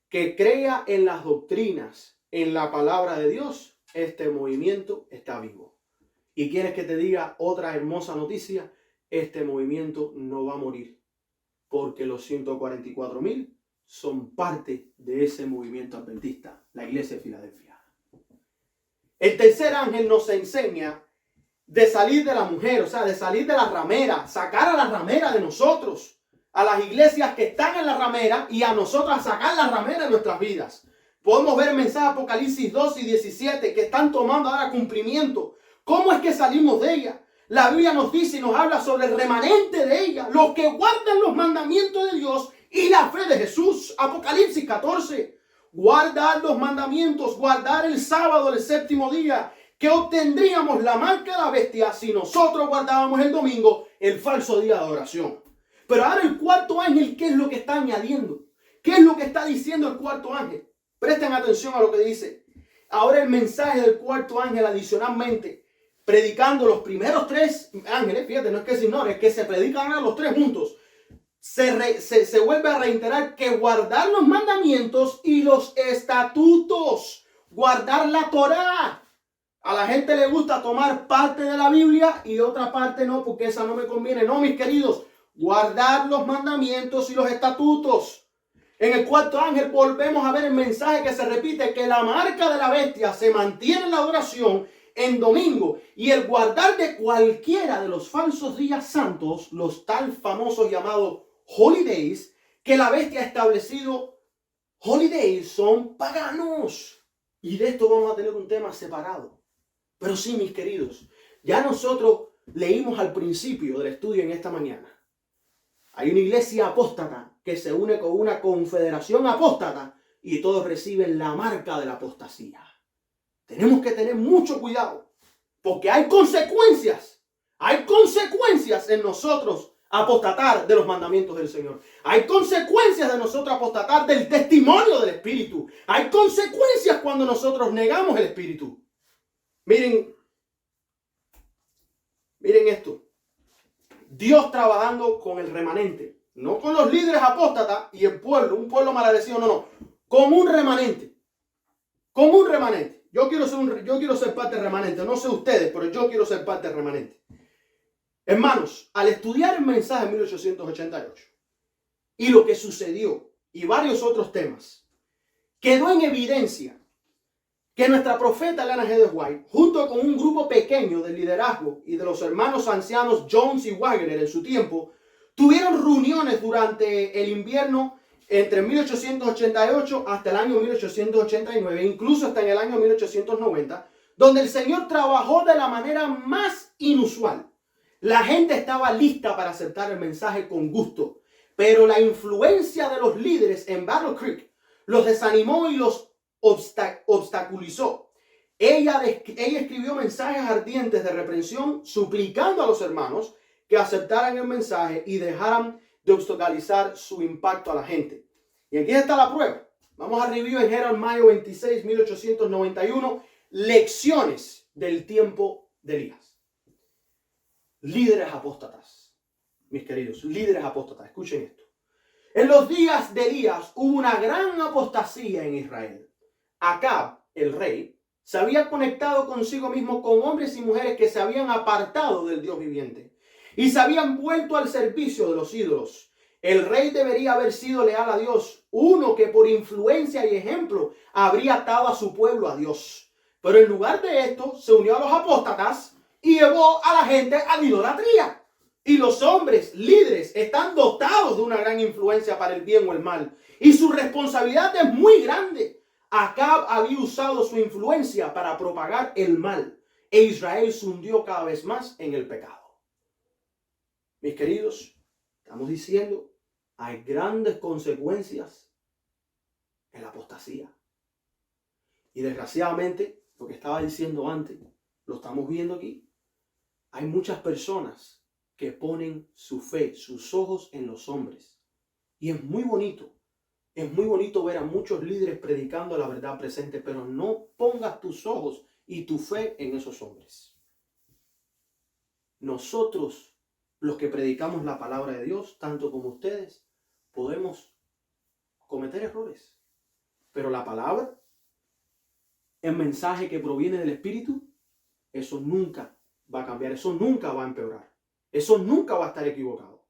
que crea en las doctrinas, en la palabra de Dios, este movimiento está vivo. ¿Y quieres que te diga otra hermosa noticia? Este movimiento no va a morir, porque los 144,000 son parte de ese movimiento adventista, la iglesia de Filadelfia. El tercer ángel nos enseña de salir de la mujer, o sea, de salir de la ramera, sacar a la ramera de nosotros, a las iglesias que están en la ramera y a nosotros a sacar la ramera de nuestras vidas. Podemos ver el mensaje de Apocalipsis 2 y 17 que están tomando ahora cumplimiento. ¿Cómo es que salimos de ella? La Biblia nos dice y nos habla sobre el remanente de ella, los que guardan los mandamientos de Dios y la fe de Jesús. Apocalipsis 14. Guardar los mandamientos, guardar el sábado, el séptimo día, que obtendríamos la marca de la bestia si nosotros guardábamos el domingo, el falso día de adoración. Pero ahora el cuarto ángel, ¿qué es lo que está añadiendo? ¿Qué es lo que está diciendo el cuarto ángel? Presten atención a lo que dice. Ahora el mensaje del cuarto ángel adicionalmente, predicando los primeros tres ángeles, fíjate, no es que se ignore, es que se predican a los tres juntos. Se vuelve a reiterar que guardar los mandamientos y los estatutos, guardar la Torá. A la gente le gusta tomar parte de la Biblia y otra parte no, porque esa no me conviene. No, mis queridos, guardar los mandamientos y los estatutos. En el cuarto ángel volvemos a ver el mensaje que se repite, que la marca de la bestia se mantiene en la adoración en domingo y el guardar de cualquiera de los falsos días santos, los tal famosos llamados holidays, que la bestia ha establecido. Holidays son paganos y de esto vamos a tener un tema separado. Pero sí, mis queridos, ya nosotros leímos al principio del estudio en esta mañana. Hay una iglesia apóstata que se une con una confederación apóstata y todos reciben la marca de la apostasía. Tenemos que tener mucho cuidado porque hay consecuencias en nosotros apostatar de los mandamientos del Señor. Hay consecuencias de nosotros apostatar del testimonio del Espíritu. Hay consecuencias cuando nosotros negamos el Espíritu. Miren esto. Dios trabajando con el remanente, no con los líderes apóstatas y el pueblo, un pueblo malagradecido, no, con un remanente. Como un remanente. Yo quiero ser parte del remanente. No sé ustedes, pero yo quiero ser parte del remanente. Hermanos, al estudiar el mensaje de 1888 y lo que sucedió y varios otros temas, quedó en evidencia que nuestra profeta Elena G. White, junto con un grupo pequeño de liderazgo y de los hermanos ancianos Jones y Wagner en su tiempo, tuvieron reuniones durante el invierno entre 1888 hasta el año 1889, incluso hasta en el año 1890, donde el Señor trabajó de la manera más inusual. La gente estaba lista para aceptar el mensaje con gusto, pero la influencia de los líderes en Battle Creek los desanimó y los obstaculizó. Ella escribió mensajes ardientes de reprensión, suplicando a los hermanos que aceptaran el mensaje y dejaran de obstaculizar su impacto a la gente. Y aquí está la prueba. Vamos a review en Herald Mayo 26, 1891, lecciones del tiempo de Elías. Líderes apóstatas, mis queridos, líderes apóstatas, escuchen esto. En los días de Elías hubo una gran apostasía en Israel. Acab, el rey, se había conectado consigo mismo con hombres y mujeres que se habían apartado del Dios viviente y se habían vuelto al servicio de los ídolos. El rey debería haber sido leal a Dios, uno que por influencia y ejemplo habría atado a su pueblo a Dios. Pero en lugar de esto, se unió a los apóstatas y llevó a la gente a la idolatría. Y los hombres líderes están dotados de una gran influencia para el bien o el mal. Y su responsabilidad es muy grande. Acab había usado su influencia para propagar el mal. E Israel se hundió cada vez más en el pecado. Mis queridos, estamos diciendo, hay grandes consecuencias en la apostasía. Y desgraciadamente, lo que estaba diciendo antes, lo estamos viendo aquí. Hay muchas personas que ponen su fe, sus ojos en los hombres. Y es muy bonito ver a muchos líderes predicando la verdad presente, pero no pongas tus ojos y tu fe en esos hombres. Nosotros, los que predicamos la palabra de Dios, tanto como ustedes, podemos cometer errores. Pero la palabra, el mensaje que proviene del Espíritu, eso nunca va a cambiar, eso nunca va a empeorar. Eso nunca va a estar equivocado.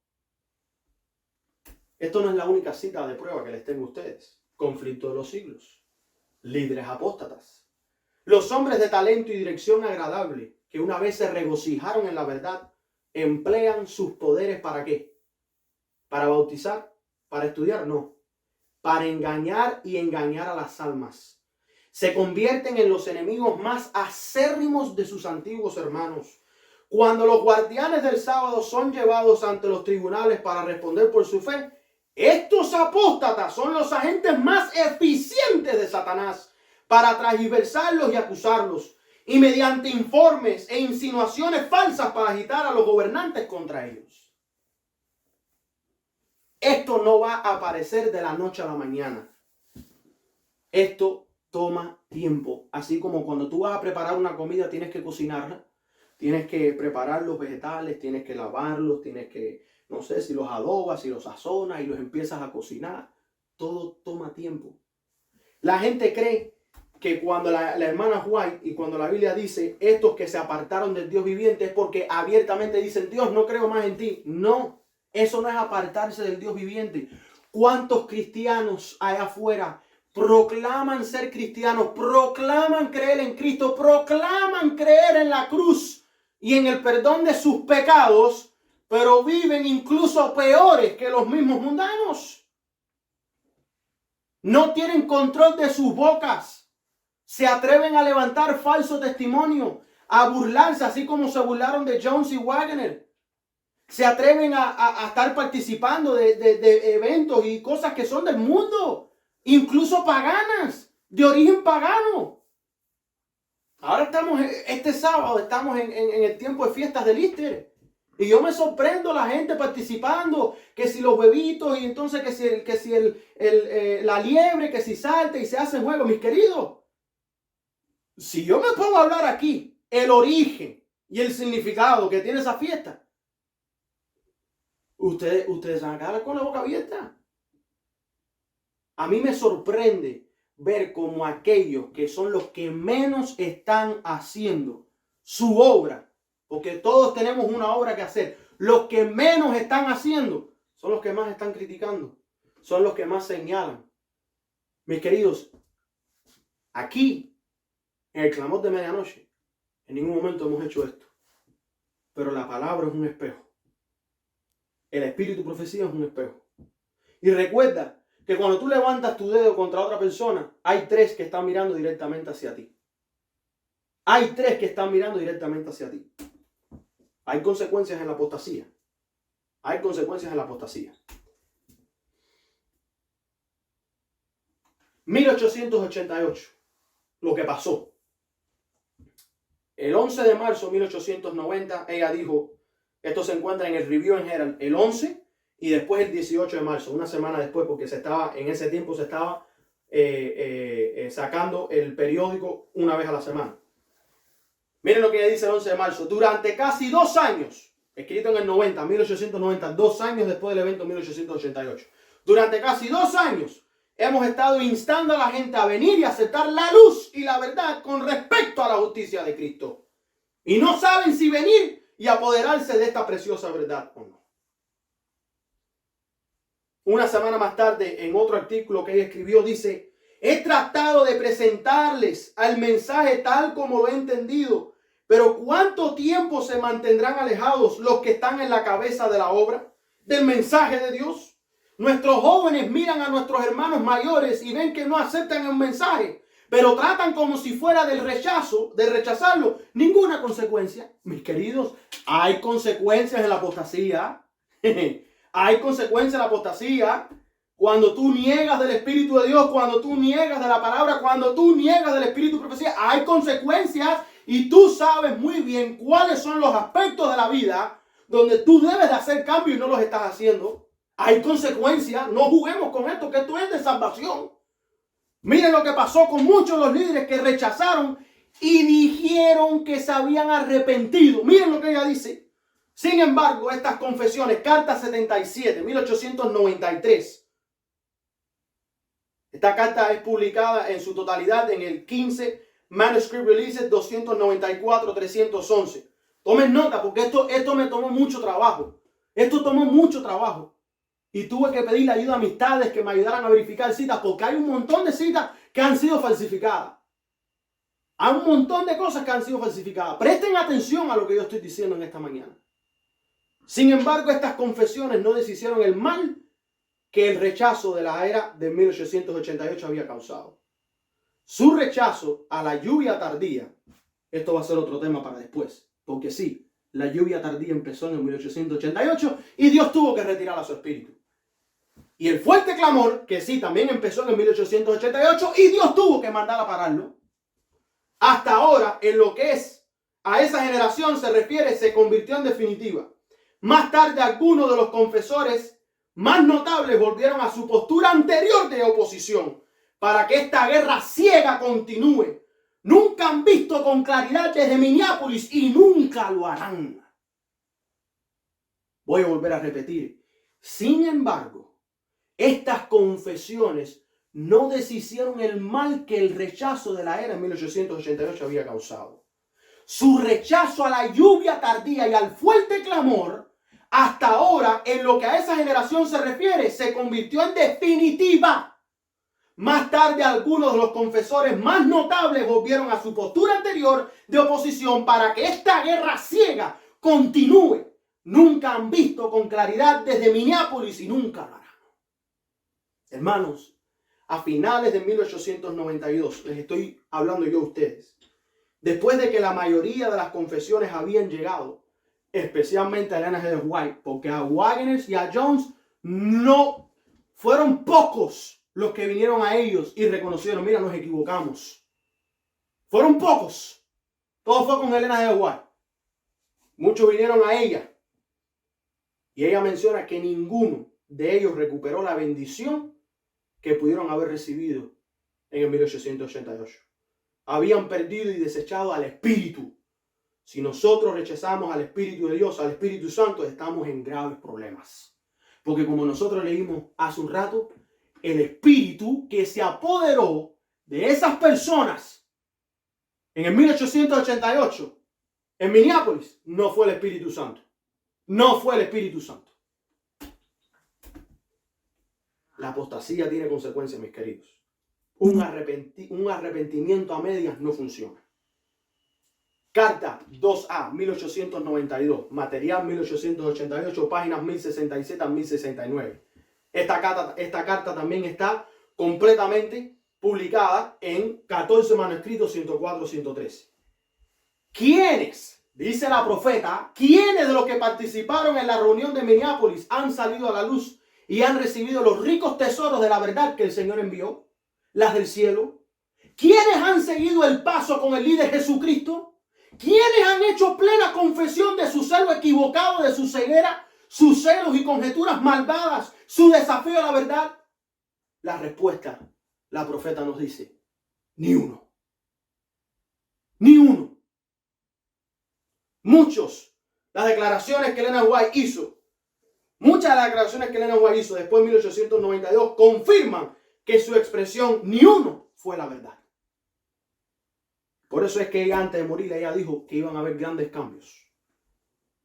Esto no es la única cita de prueba que les tengo a ustedes. Conflicto de los siglos. Líderes apóstatas. Los hombres de talento y dirección agradable, que una vez se regocijaron en la verdad, emplean sus poderes ¿para qué? ¿Para bautizar? ¿Para estudiar? No. Para engañar y engañar a las almas. Se convierten en los enemigos más acérrimos de sus antiguos hermanos. Cuando los guardianes del sábado son llevados ante los tribunales para responder por su fe, estos apóstatas son los agentes más eficientes de Satanás para transversarlos y acusarlos, y mediante informes e insinuaciones falsas para agitar a los gobernantes contra ellos. Esto no va a aparecer de la noche a la mañana. Esto toma tiempo. Así como cuando tú vas a preparar una comida, tienes que cocinarla, tienes que preparar los vegetales, tienes que lavarlos, tienes que, no sé, si los adobas, si los sazonas y los empiezas a cocinar. Todo toma tiempo. La gente cree que cuando la hermana White y cuando la Biblia dice estos que se apartaron del Dios viviente es porque abiertamente dicen Dios, no creo más en ti. No. Eso no es apartarse del Dios viviente. ¿Cuántos cristianos allá afuera proclaman ser cristianos, proclaman creer en Cristo, proclaman creer en la cruz y en el perdón de sus pecados, pero viven incluso peores que los mismos mundanos? No tienen control de sus bocas, se atreven a levantar falso testimonio, a burlarse, así como se burlaron de Jones y Wagner. Se atreven a estar participando de eventos y cosas que son del mundo, incluso paganas, de origen pagano. Ahora este sábado estamos en el tiempo de fiestas del Easter. Y yo me sorprendo la gente participando, que si los huevitos y entonces que si la liebre, que si salta y se hacen juegos. Mis queridos, si yo me pongo a hablar aquí el origen y el significado que tiene esa fiesta, ustedes van a quedar con la boca abierta. A mí me sorprende ver cómo aquellos que son los que menos están haciendo su obra, porque todos tenemos una obra que hacer, los que menos están haciendo son los que más están criticando, son los que más señalan. Mis queridos, aquí en el clamor de medianoche, en ningún momento hemos hecho esto, pero la palabra es un espejo. El espíritu profecía es un espejo. Y recuerda que cuando tú levantas tu dedo contra otra persona, hay tres que están mirando directamente hacia ti. Hay tres que están mirando directamente hacia ti. Hay consecuencias en la apostasía. Hay consecuencias en la apostasía. 1888, lo que pasó. El 11 de marzo de 1890, ella dijo, esto se encuentra en el Review and Herald, el 11 y después el 18 de marzo, una semana después, porque en ese tiempo se estaba sacando el periódico una vez a la semana. Miren lo que ella dice el 11 de marzo. Durante casi 2 años, escrito en el 1890, 2 años después del evento 1888. Durante casi 2 años hemos estado instando a la gente a venir y aceptar la luz y la verdad con respecto a la justicia de Cristo. Y no saben si venir y apoderarse de esta preciosa verdad o no. Una semana más tarde, en otro artículo que ella escribió, dice: he tratado de presentarles al mensaje tal como lo he entendido, pero ¿cuánto tiempo se mantendrán alejados los que están en la cabeza de la obra, del mensaje de Dios? Nuestros jóvenes miran a nuestros hermanos mayores y ven que no aceptan el mensaje, pero tratan como si fuera de rechazarlo, ninguna consecuencia. Mis queridos, hay consecuencias en la apostasía. Hay consecuencias en la apostasía. Cuando tú niegas del Espíritu de Dios, cuando tú niegas de la palabra, cuando tú niegas del Espíritu de profecía, hay consecuencias y tú sabes muy bien cuáles son los aspectos de la vida donde tú debes de hacer cambio y no los estás haciendo. Hay consecuencias. No juguemos con esto, que esto es de salvación. Miren lo que pasó con muchos de los líderes que rechazaron y dijeron que se habían arrepentido. Miren lo que ella dice. Sin embargo, estas confesiones, carta 77, 1893. Esta carta es publicada en su totalidad en el 15 Manuscript Releases 294-311. Tomen nota porque esto me tomó mucho trabajo. Esto tomó mucho trabajo. Y tuve que pedirle ayuda a amistades que me ayudaran a verificar citas, porque hay un montón de citas que han sido falsificadas. Hay un montón de cosas que han sido falsificadas. Presten atención a lo que yo estoy diciendo en esta mañana. Sin embargo, estas confesiones no deshicieron el mal que el rechazo de la era de 1888 había causado. Su rechazo a la lluvia tardía, esto va a ser otro tema para después, porque sí, la lluvia tardía empezó en el 1888 y Dios tuvo que retirar a su espíritu. Y el fuerte clamor, que sí, también empezó en el 1888 y Dios tuvo que mandar a pararlo. Hasta ahora, en lo que es a esa generación se refiere, se convirtió en definitiva. Más tarde, algunos de los confesores más notables volvieron a su postura anterior de oposición para que esta guerra ciega continúe. Nunca han visto con claridad desde Minneapolis y nunca lo harán. Voy a volver a repetir. Sin embargo, estas confesiones no deshicieron el mal que el rechazo de la era en 1888 había causado. Su rechazo a la lluvia tardía y al fuerte clamor, hasta ahora, en lo que a esa generación se refiere, se convirtió en definitiva. Más tarde, algunos de los confesores más notables volvieron a su postura anterior de oposición para que esta guerra ciega continúe. Nunca han visto con claridad desde Minneapolis y nunca lo harán. Hermanos, a finales de 1892, les estoy hablando yo a ustedes, después de que la mayoría de las confesiones habían llegado, especialmente a Elena G. White, porque a Wagner y a Jones no fueron pocos los que vinieron a ellos y reconocieron, mira, nos equivocamos. Fueron pocos. Todo fue con Elena G. White. Muchos vinieron a ella. Y ella menciona que ninguno de ellos recuperó la bendición que pudieron haber recibido en el 1888. Habían perdido y desechado al Espíritu. Si nosotros rechazamos al Espíritu de Dios, al Espíritu Santo, estamos en graves problemas. Porque como nosotros leímos hace un rato, el Espíritu que se apoderó de esas personas en el 1888, en Minneapolis, no fue el Espíritu Santo. No fue el Espíritu Santo. La apostasía tiene consecuencias, mis queridos. Un arrepentimiento a medias no funciona. Carta 2A, 1892, material 1888, páginas 1067 a 1069. Esta carta también está completamente publicada en 14 manuscritos 104-113. ¿Quiénes? Dice la profeta, ¿quiénes de los que participaron en la reunión de Minneapolis han salido a la luz y han recibido los ricos tesoros de la verdad que el Señor envió? Las del cielo. ¿Quiénes han seguido el paso con el líder Jesucristo? ¿Quiénes han hecho plena confesión de su celo equivocado, de su ceguera, sus celos y conjeturas malvadas, su desafío a la verdad? La respuesta, la profeta nos dice, ni uno. Ni uno. Las declaraciones que Elena White hizo, muchas de las declaraciones que Elena White hizo después de 1892 confirman que su expresión, ni uno, fue la verdad. Por eso es que ella, antes de morir, ella dijo que iban a haber grandes cambios.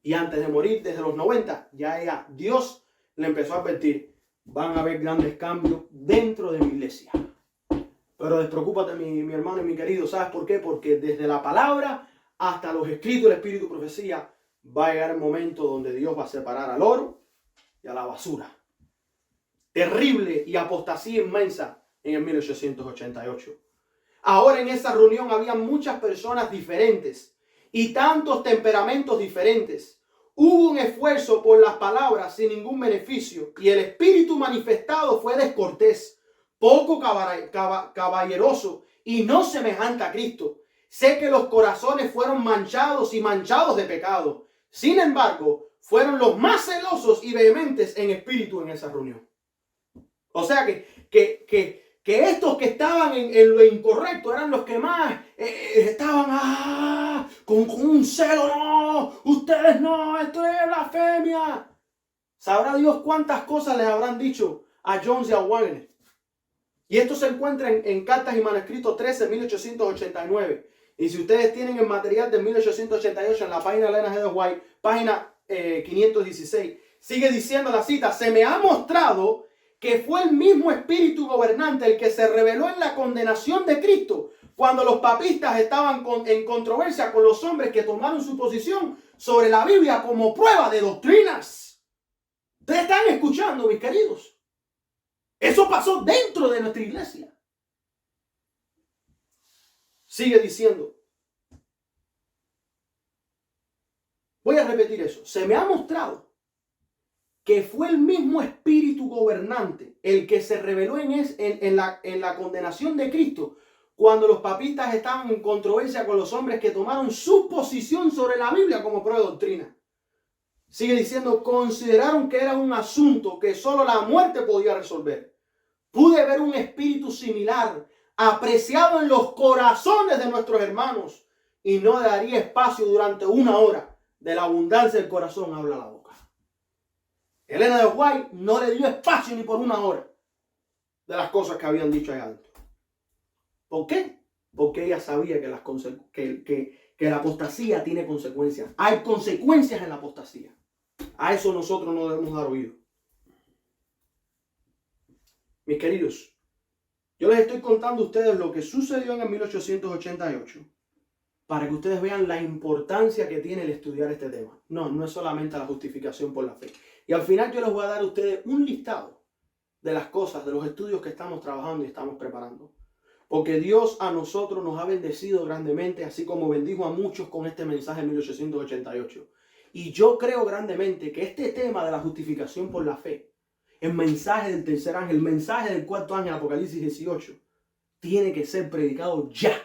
Y antes de morir, desde los 90, ya Dios le empezó a advertir, van a haber grandes cambios dentro de mi iglesia. Pero despreocúpate, mi hermano y mi querido, ¿sabes por qué? Porque desde la palabra hasta los escritos del Espíritu Profecía, va a llegar el momento donde Dios va a separar al oro y a la basura. Terrible y apostasía inmensa en el 1888. Ahora en esa reunión había muchas personas diferentes y tantos temperamentos diferentes. Hubo un esfuerzo por las palabras sin ningún beneficio y el espíritu manifestado fue descortés, poco caballeroso y no semejante a Cristo. Sé que los corazones fueron manchados y manchados de pecado. Sin embargo, fueron los más celosos y vehementes en espíritu en esa reunión. O sea que estos que estaban en lo incorrecto eran los que más estaban con un celo. No, ustedes no, esto es blasfemia. Sabrá Dios cuántas cosas les habrán dicho a Jones y a Wagner. Y esto se encuentra en Cartas y Manuscritos 13, 1889. Y si ustedes tienen el material de 1888 en la página de Elena G. White, página 516, sigue diciendo la cita, se me ha mostrado que fue el mismo espíritu gobernante el que se reveló en la condenación de Cristo cuando los papistas estaban en controversia con los hombres que tomaron su posición sobre la Biblia como prueba de doctrinas. Ustedes están escuchando, mis queridos. Eso pasó dentro de nuestra iglesia. Sigue diciendo. Voy a repetir eso. Se me ha mostrado que fue el mismo espíritu gobernante el que se reveló en la condenación de Cristo cuando los papistas estaban en controversia con los hombres que tomaron su posición sobre la Biblia como prueba de doctrina. Sigue diciendo, consideraron que era un asunto que solo la muerte podía resolver. Pude ver un espíritu similar apreciado en los corazones de nuestros hermanos y no daría espacio durante 1 hora. De la abundancia del corazón habla la boca. Elena de White no le dio espacio ni por 1 hora de las cosas que habían dicho allá adentro. ¿Por qué? Porque ella sabía que la apostasía tiene consecuencias. Hay consecuencias en la apostasía. A eso nosotros no debemos dar oído. Mis queridos, yo les estoy contando a ustedes lo que sucedió en el 1888 para que ustedes vean la importancia que tiene el estudiar este tema. No es solamente la justificación por la fe. Y al final yo les voy a dar a ustedes un listado de las cosas, de los estudios que estamos trabajando y estamos preparando. Porque Dios a nosotros nos ha bendecido grandemente, así como bendijo a muchos con este mensaje en 1888. Y yo creo grandemente que este tema de la justificación por la fe, el mensaje del tercer ángel, el mensaje del cuarto ángel, Apocalipsis 18, tiene que ser predicado ya.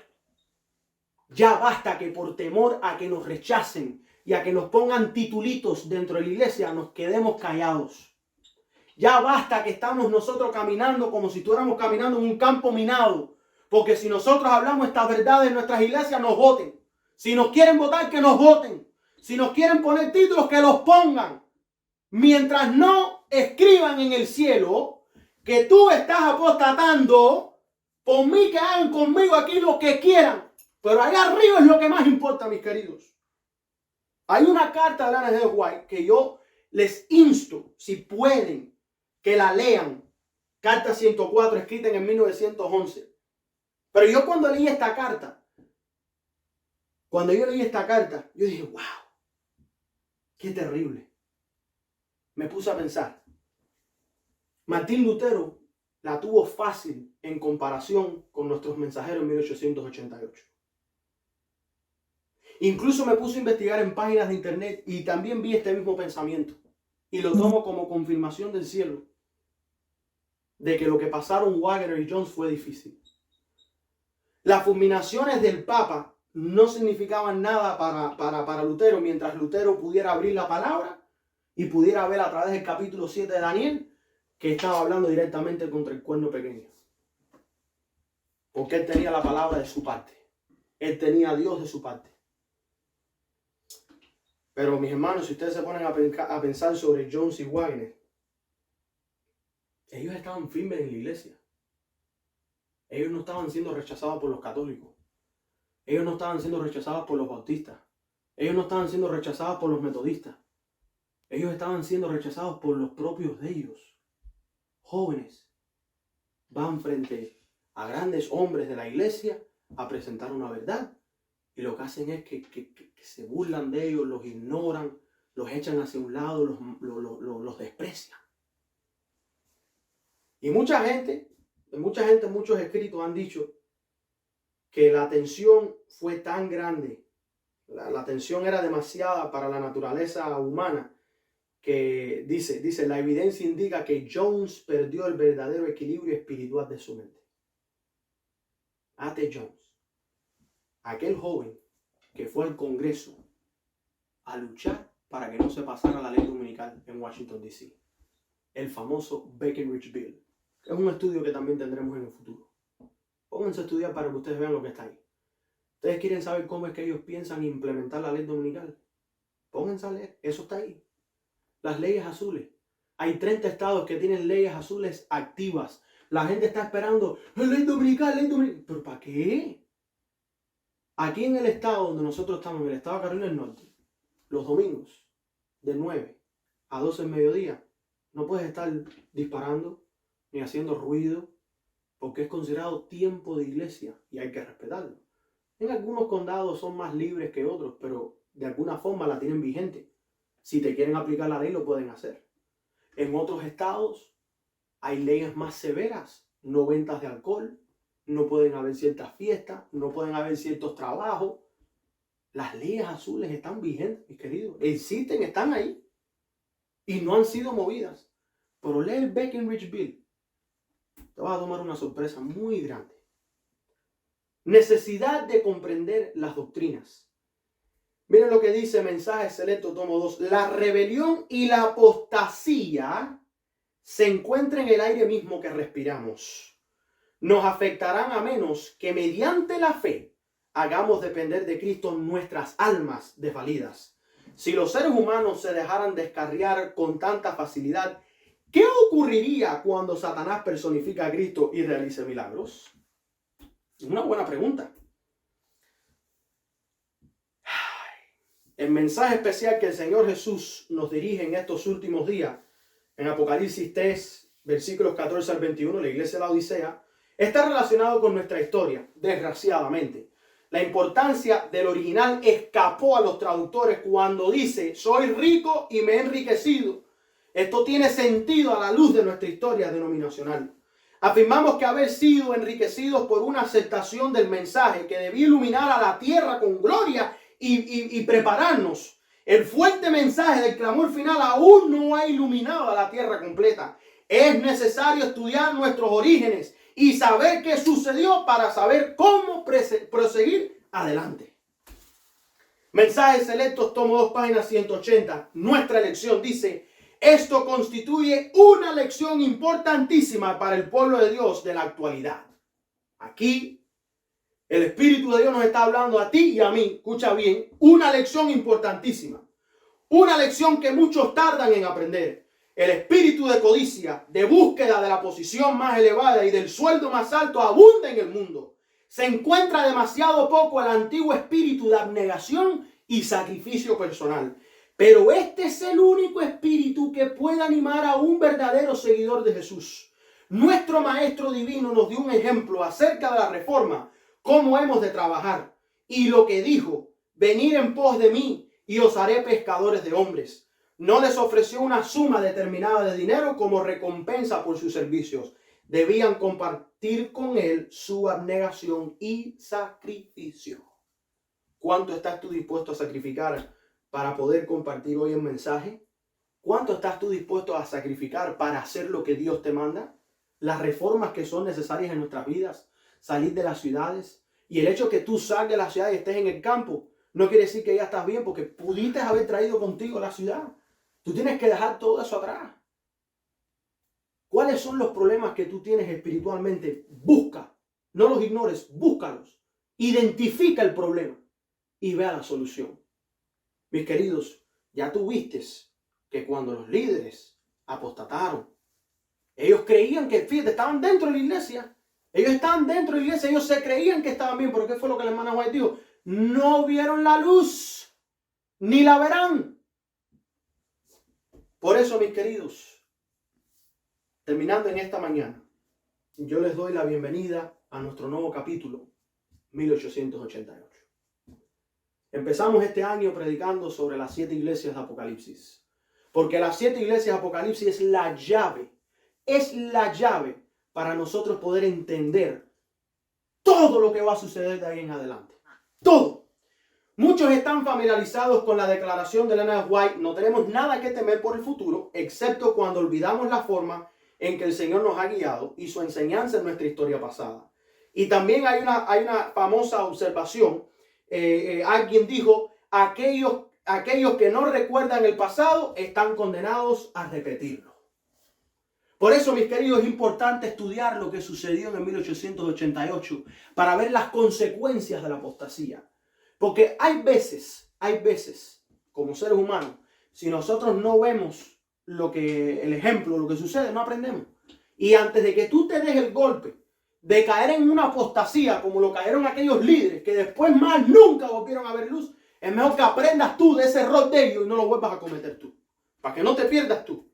Ya basta que por temor a que nos rechacen y a que nos pongan titulitos dentro de la iglesia nos quedemos callados. Ya basta que estamos nosotros caminando como si estuviéramos caminando en un campo minado. Porque si nosotros hablamos estas verdades en nuestras iglesias, nos voten. Si nos quieren votar, que nos voten. Si nos quieren poner títulos, que los pongan. Mientras no escriban en el cielo que tú estás apostatando, por mí que hagan conmigo aquí lo que quieran. Pero allá arriba es lo que más importa, mis queridos. Hay una carta de Elena G. White que yo les insto, si pueden, que la lean. Carta 104, escrita en el 1911. Pero yo cuando leí esta carta, yo dije, wow, qué terrible. Me puse a pensar. Martín Lutero la tuvo fácil en comparación con nuestros mensajeros en 1888. Incluso me puse a investigar en páginas de internet y también vi este mismo pensamiento. Y lo tomo como confirmación del cielo de que lo que pasaron Wagner y Jones fue difícil. Las fulminaciones del Papa no significaban nada para Lutero, mientras Lutero pudiera abrir la palabra y pudiera ver a través del capítulo 7 de Daniel que estaba hablando directamente contra el cuerno pequeño. Porque él tenía la palabra de su parte. Él tenía a Dios de su parte. Pero mis hermanos, si ustedes se ponen a pensar sobre Jones y Wagner, ellos estaban firmes en la iglesia. Ellos no estaban siendo rechazados por los católicos. Ellos no estaban siendo rechazados por los bautistas. Ellos no estaban siendo rechazados por los metodistas. Ellos estaban siendo rechazados por los propios de ellos. Jóvenes van frente a grandes hombres de la iglesia a presentar una verdad. Y lo que hacen es que se burlan de ellos, los ignoran, los echan hacia un lado, los desprecian. Y mucha gente, muchos escritos han dicho que la tensión fue tan grande, la tensión era demasiada para la naturaleza humana, que dice, la evidencia indica que Jones perdió el verdadero equilibrio espiritual de su mente. A.T. Jones, aquel joven que fue al Congreso a luchar para que no se pasara la ley dominical en Washington, D.C. El famoso Breckinridge Bill. Es un estudio que también tendremos en el futuro. Pónganse a estudiar para que ustedes vean lo que está ahí. ¿Ustedes quieren saber cómo es que ellos piensan implementar la ley dominical? Pónganse a leer. Eso está ahí. Las leyes azules. Hay 30 estados que tienen leyes azules activas. La gente está esperando, ley dominical, ley dominical. ¿Pero para qué? Aquí en el estado donde nosotros estamos, en el estado de Carolina del Norte, los domingos, de 9 a 12 del mediodía, no puedes estar disparando ni haciendo ruido, porque es considerado tiempo de iglesia y hay que respetarlo. En algunos condados son más libres que otros, pero de alguna forma la tienen vigente. Si te quieren aplicar la ley, lo pueden hacer. En otros estados hay leyes más severas, no ventas de alcohol, no pueden haber ciertas fiestas, no pueden haber ciertos trabajos. Las leyes azules están vigentes, mis queridos. Existen, están ahí y no han sido movidas. Pero lee el Breckinridge Bill. Te vas a tomar una sorpresa muy grande. Necesidad de comprender las doctrinas. Miren lo que dice Mensaje Selecto, tomo 2. La rebelión y la apostasía se encuentran en el aire mismo que respiramos. Nos afectarán a menos que mediante la fe hagamos depender de Cristo nuestras almas desvalidas. Si los seres humanos se dejaran descarriar con tanta facilidad, ¿qué ocurriría cuando Satanás personifica a Cristo y realice milagros? Es una buena pregunta. El mensaje especial que el Señor Jesús nos dirige en estos últimos días, en Apocalipsis 3, versículos 14 al 21, la iglesia de la Odisea, está relacionado con nuestra historia, desgraciadamente. La importancia del original escapó a los traductores cuando dice, soy rico y me he enriquecido. Esto tiene sentido a la luz de nuestra historia denominacional. Afirmamos que haber sido enriquecidos por una aceptación del mensaje que debía iluminar a la tierra con gloria y prepararnos. El fuerte mensaje del clamor final aún no ha iluminado a la tierra completa. Es necesario estudiar nuestros orígenes y saber qué sucedió para saber cómo proseguir adelante. Mensajes Selectos, tomo 2, página 180. Nuestra lección dice: esto constituye una lección importantísima para el pueblo de Dios de la actualidad. Aquí el Espíritu de Dios nos está hablando a ti y a mí, escucha bien, una lección importantísima. Una lección que muchos tardan en aprender. El espíritu de codicia, de búsqueda de la posición más elevada y del sueldo más alto abunda en el mundo. Se encuentra demasiado poco el antiguo espíritu de abnegación y sacrificio personal. Pero este es el único espíritu que puede animar a un verdadero seguidor de Jesús. Nuestro Maestro Divino nos dio un ejemplo acerca de la reforma, cómo hemos de trabajar, y lo que dijo: venid en pos de mí y os haré pescadores de hombres. No les ofreció una suma determinada de dinero como recompensa por sus servicios. Debían compartir con él su abnegación y sacrificio. ¿Cuánto estás tú dispuesto a sacrificar para poder compartir hoy el mensaje? ¿Cuánto estás tú dispuesto a sacrificar para hacer lo que Dios te manda? Las reformas que son necesarias en nuestras vidas, salir de las ciudades. Y el hecho que tú salgas de la ciudad y estés en el campo no quiere decir que ya estás bien, porque pudiste haber traído contigo la ciudad. Tú tienes que dejar todo eso atrás. ¿Cuáles son los problemas que tú tienes espiritualmente? Busca, no los ignores, búscalos. Identifica el problema y vea la solución. Mis queridos, ya tú viste que cuando los líderes apostataron, ellos creían que, fíjate, estaban dentro de la iglesia. Ellos estaban dentro de la iglesia, ellos se creían que estaban bien. ¿Pero qué fue lo que la hermana White dijo? No vieron la luz, ni la verán. Por eso, mis queridos, terminando en esta mañana, yo les doy la bienvenida a nuestro nuevo capítulo, 1888. Empezamos este año predicando sobre las 7 iglesias de Apocalipsis, porque las 7 iglesias de Apocalipsis es la llave para nosotros poder entender todo lo que va a suceder de ahí en adelante. Todo. Muchos están familiarizados con la declaración de Ellen White: no tenemos nada que temer por el futuro, excepto cuando olvidamos la forma en que el Señor nos ha guiado y su enseñanza en nuestra historia pasada. Y también hay una famosa observación. Alguien dijo: aquellos que no recuerdan el pasado están condenados a repetirlo. Por eso, mis queridos, es importante estudiar lo que sucedió en el 1888 para ver las consecuencias de la apostasía. Porque hay veces, como seres humanos, si nosotros no vemos el ejemplo, lo que sucede, no aprendemos. Y antes de que tú te des el golpe de caer en una apostasía, como lo cayeron aquellos líderes, que después más nunca volvieron a ver luz, es mejor que aprendas tú de ese error de ellos y no lo vuelvas a cometer tú. Para que no te pierdas tú.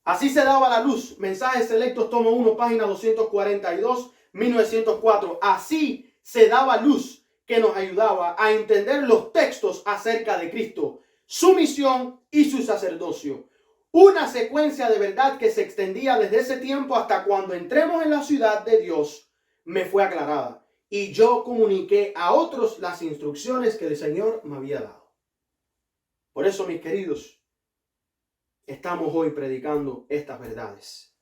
Así se daba la luz. Mensajes Selectos, tomo 1, página 242, 1904. Así se daba luz que nos ayudaba a entender los textos acerca de Cristo, su misión y su sacerdocio. Una secuencia de verdad que se extendía desde ese tiempo hasta cuando entremos en la ciudad de Dios me fue aclarada. Y yo comuniqué a otros las instrucciones que el Señor me había dado. Por eso, mis queridos, estamos hoy predicando estas verdades.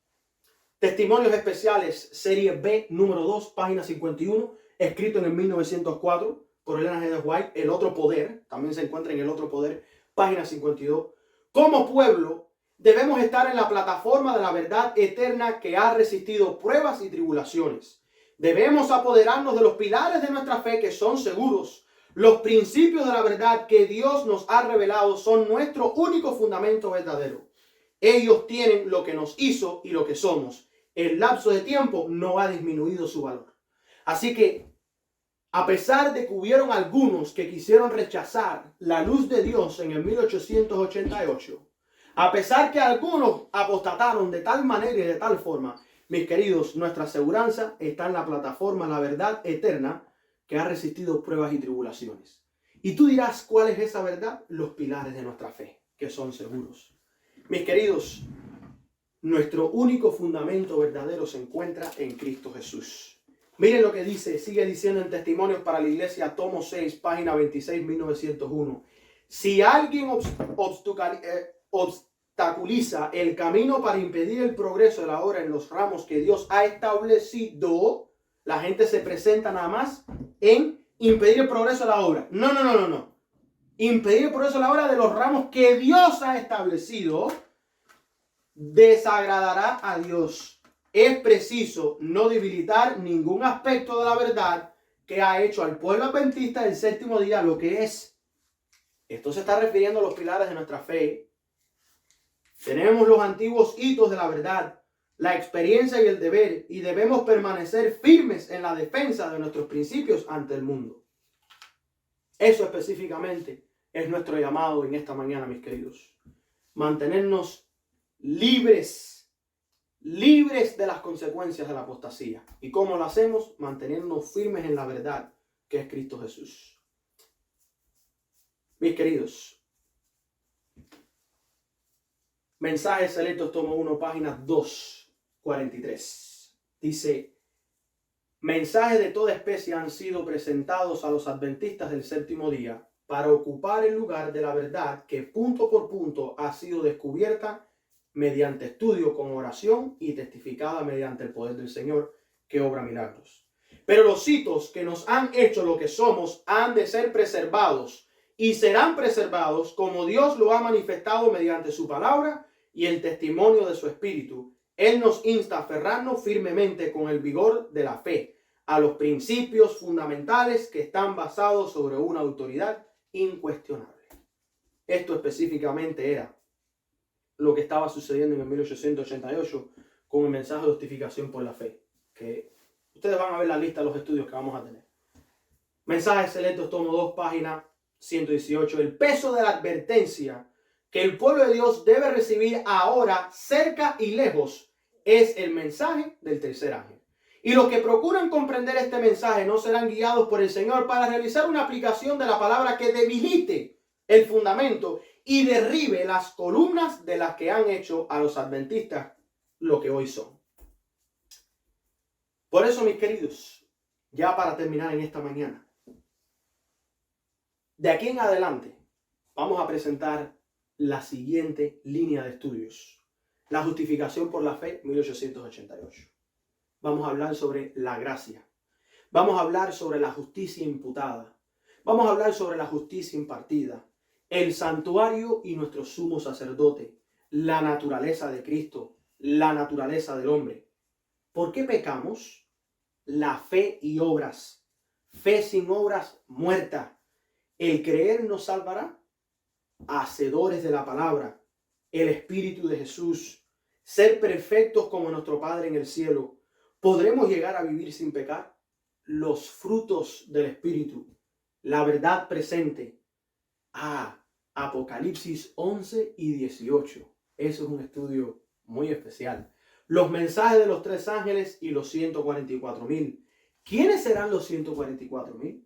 Testimonios especiales, serie B, número 2, página 51, escrito en el 1904 por Ellen G. White. El otro poder, también se encuentra en El otro poder, página 52. Como pueblo, debemos estar en la plataforma de la verdad eterna que ha resistido pruebas y tribulaciones. Debemos apoderarnos de los pilares de nuestra fe que son seguros. Los principios de la verdad que Dios nos ha revelado son nuestro único fundamento verdadero. Ellos tienen lo que nos hizo y lo que somos. El lapso de tiempo no ha disminuido su valor. Así que, a pesar de que hubieron algunos que quisieron rechazar la luz de Dios en el 1888, a pesar que algunos apostataron de tal manera y de tal forma, mis queridos, nuestra aseguranza está en la plataforma La Verdad Eterna que ha resistido pruebas y tribulaciones. Y tú dirás, ¿cuál es esa verdad? Los pilares de nuestra fe, que son seguros. Mis queridos, nuestro único fundamento verdadero se encuentra en Cristo Jesús. Miren lo que dice, sigue diciendo en Testimonios para la Iglesia, tomo 6, página 26, 1901. Si alguien obstaculiza el camino para impedir el progreso de la obra en los ramos que Dios ha establecido, la gente se presenta nada más en impedir el progreso de la obra. No. Impedir el progreso de la obra de los ramos que Dios ha establecido desagradará a Dios. Es preciso no debilitar ningún aspecto de la verdad que ha hecho al pueblo adventista del séptimo día lo que es. Esto se está refiriendo a los pilares de nuestra fe. Tenemos los antiguos hitos de la verdad, la experiencia y el deber, y debemos permanecer firmes en la defensa de nuestros principios ante el mundo. Eso específicamente es nuestro llamado en esta mañana, mis queridos. Mantenernos libres de las consecuencias de la apostasía. ¿Y cómo lo hacemos? Manteniéndonos firmes en la verdad que es Cristo Jesús. Mis queridos, Mensajes Selectos, tomo 1, página 243. Dice, mensajes de toda especie han sido presentados a los adventistas del séptimo día para ocupar el lugar de la verdad que punto por punto ha sido descubierta mediante estudio con oración y testificada mediante el poder del Señor que obra milagros. Pero los hitos que nos han hecho lo que somos han de ser preservados y serán preservados como Dios lo ha manifestado mediante su palabra y el testimonio de su espíritu. Él nos insta a aferrarnos firmemente con el vigor de la fe a los principios fundamentales que están basados sobre una autoridad incuestionable. Esto específicamente era lo que estaba sucediendo en el 1888 con el mensaje de justificación por la fe, que ustedes van a ver la lista de los estudios que vamos a tener. Mensajes Selectos, tomo 2, página 118. El peso de la advertencia que el pueblo de Dios debe recibir ahora, cerca y lejos, es el mensaje del tercer ángel. Y los que procuran comprender este mensaje no serán guiados por el Señor para realizar una aplicación de la palabra que debilite el fundamento y derribe las columnas de las que han hecho a los adventistas lo que hoy son. Por eso, mis queridos, ya para terminar en esta mañana, de aquí en adelante vamos a presentar la siguiente línea de estudios. La justificación por la fe, 1888. Vamos a hablar sobre la gracia. Vamos a hablar sobre la justicia imputada. Vamos a hablar sobre la justicia impartida. El santuario y nuestro sumo sacerdote. La naturaleza de Cristo. La naturaleza del hombre. ¿Por qué pecamos? La fe y obras. Fe sin obras, muerta. El creer nos salvará. Hacedores de la palabra. El Espíritu de Jesús. Ser perfectos como nuestro Padre en el cielo. ¿Podremos llegar a vivir sin pecar? Los frutos del Espíritu. La verdad presente. Apocalipsis 11 y 18. Eso es un estudio muy especial. Los mensajes de los 3 ángeles y los 144,000. ¿Quiénes serán los 144,000?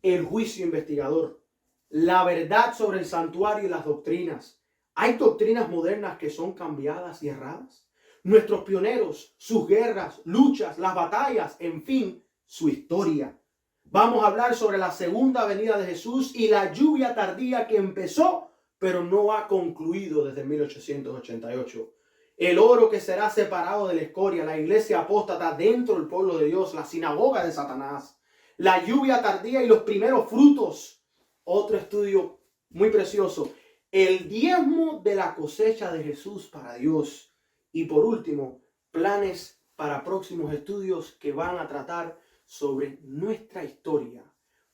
El juicio investigador, la verdad sobre el santuario y las doctrinas. ¿Hay doctrinas modernas que son cambiadas y erradas? Nuestros pioneros, sus guerras, luchas, las batallas, en fin, su historia. Vamos a hablar sobre la segunda venida de Jesús y la lluvia tardía que empezó, pero no ha concluido desde 1888. El oro que será separado de la escoria, la iglesia apóstata dentro del pueblo de Dios, la sinagoga de Satanás, la lluvia tardía y los primeros frutos. Otro estudio muy precioso, el diezmo de la cosecha de Jesús para Dios. Y por último, planes para próximos estudios que van a tratar sobre nuestra historia,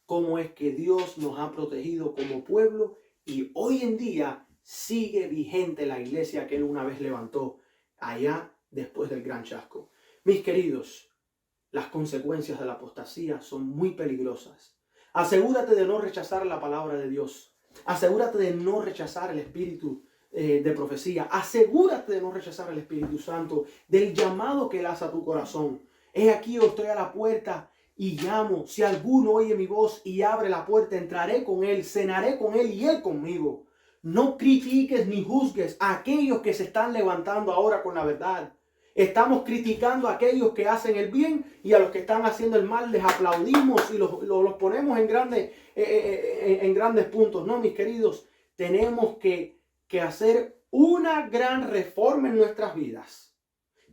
cómo es que Dios nos ha protegido como pueblo y hoy en día sigue vigente la iglesia que Él una vez levantó allá después del gran chasco. Mis queridos, las consecuencias de la apostasía son muy peligrosas. Asegúrate de no rechazar la palabra de Dios. Asegúrate de no rechazar el espíritu de profecía. Asegúrate de no rechazar el Espíritu Santo, del llamado que Él hace a tu corazón. He aquí yo estoy a la puerta y llamo. Si alguno oye mi voz y abre la puerta, entraré con él, cenaré con él y él conmigo. No critiques ni juzgues a aquellos que se están levantando ahora con la verdad. Estamos criticando a aquellos que hacen el bien y a los que están haciendo el mal les aplaudimos y los ponemos en grandes puntos. No, mis queridos, tenemos que hacer una gran reforma en nuestras vidas.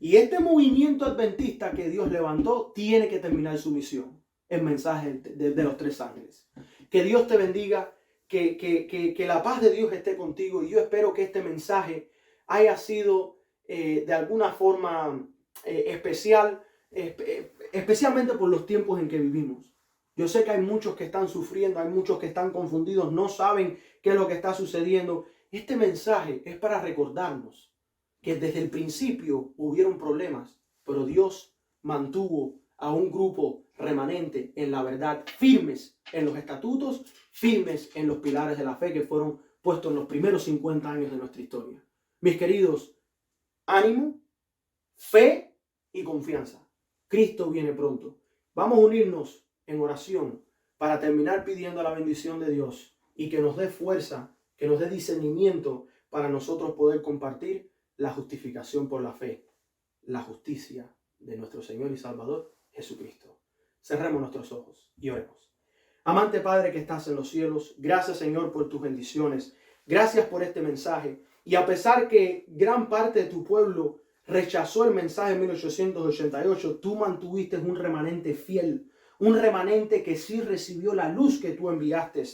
Y este movimiento adventista que Dios levantó tiene que terminar su misión. El mensaje de los 3 ángeles. Que Dios te bendiga, que la paz de Dios esté contigo. Y yo espero que este mensaje haya sido de alguna forma especial, especialmente por los tiempos en que vivimos. Yo sé que hay muchos que están sufriendo, hay muchos que están confundidos, no saben qué es lo que está sucediendo. Este mensaje es para recordarnos que desde el principio hubieron problemas, pero Dios mantuvo a un grupo remanente en la verdad, firmes en los estatutos, firmes en los pilares de la fe que fueron puestos en los primeros 50 años de nuestra historia. Mis queridos, ánimo, fe y confianza. Cristo viene pronto. Vamos a unirnos en oración para terminar pidiendo la bendición de Dios y que nos dé fuerza, que nos dé discernimiento para nosotros poder compartir la justificación por la fe, la justicia de nuestro Señor y Salvador Jesucristo. Cerremos nuestros ojos y oremos. Amante Padre que estás en los cielos, gracias Señor por tus bendiciones, gracias por este mensaje. Y a pesar que gran parte de tu pueblo rechazó el mensaje en 1888, tú mantuviste un remanente fiel, un remanente que sí recibió la luz que tú enviaste.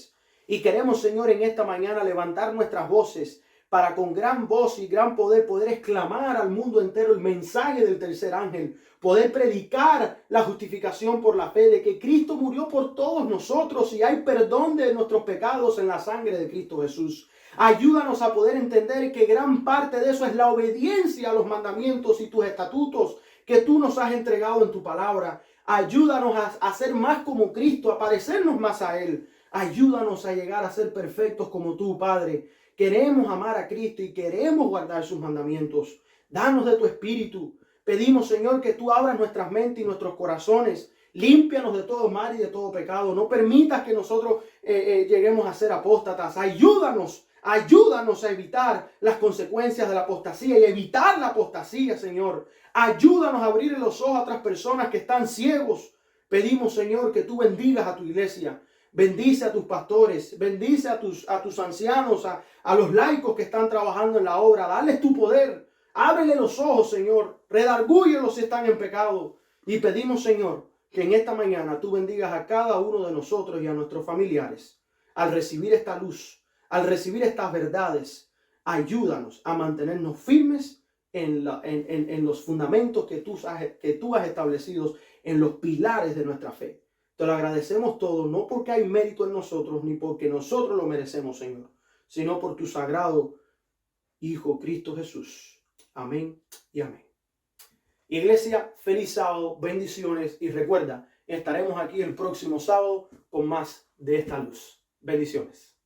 Y queremos, Señor, en esta mañana levantar nuestras voces para con gran voz y gran poder exclamar al mundo entero el mensaje del tercer ángel, poder predicar la justificación por la fe de que Cristo murió por todos nosotros y hay perdón de nuestros pecados en la sangre de Cristo Jesús. Ayúdanos a poder entender que gran parte de eso es la obediencia a los mandamientos y tus estatutos que tú nos has entregado en tu palabra. Ayúdanos a ser más como Cristo, a parecernos más a Él. Ayúdanos a llegar a ser perfectos como tú, Padre. Queremos amar a Cristo y queremos guardar sus mandamientos. Danos de tu espíritu. Pedimos, Señor, que tú abras nuestras mentes y nuestros corazones. Límpianos de todo mal y de todo pecado. No permitas que nosotros lleguemos a ser apóstatas. Ayúdanos a evitar las consecuencias de la apostasía y evitar la apostasía, Señor. Ayúdanos a abrir los ojos a otras personas que están ciegos. Pedimos, Señor, que tú bendigas a tu iglesia. Bendice a tus pastores, bendice a tus ancianos, a los laicos que están trabajando en la obra. Dales tu poder. Ábrele los ojos, Señor. Redargúyelos si están en pecado. Y pedimos, Señor, que en esta mañana tú bendigas a cada uno de nosotros y a nuestros familiares. Al recibir esta luz, al recibir estas verdades, ayúdanos a mantenernos firmes en los fundamentos que tú has establecido, en los pilares de nuestra fe. Te lo agradecemos todo, no porque hay mérito en nosotros, ni porque nosotros lo merecemos, Señor, sino por tu sagrado Hijo Cristo Jesús. Amén y amén. Iglesia, feliz sábado, bendiciones y recuerda, estaremos aquí el próximo sábado con más de esta luz. Bendiciones.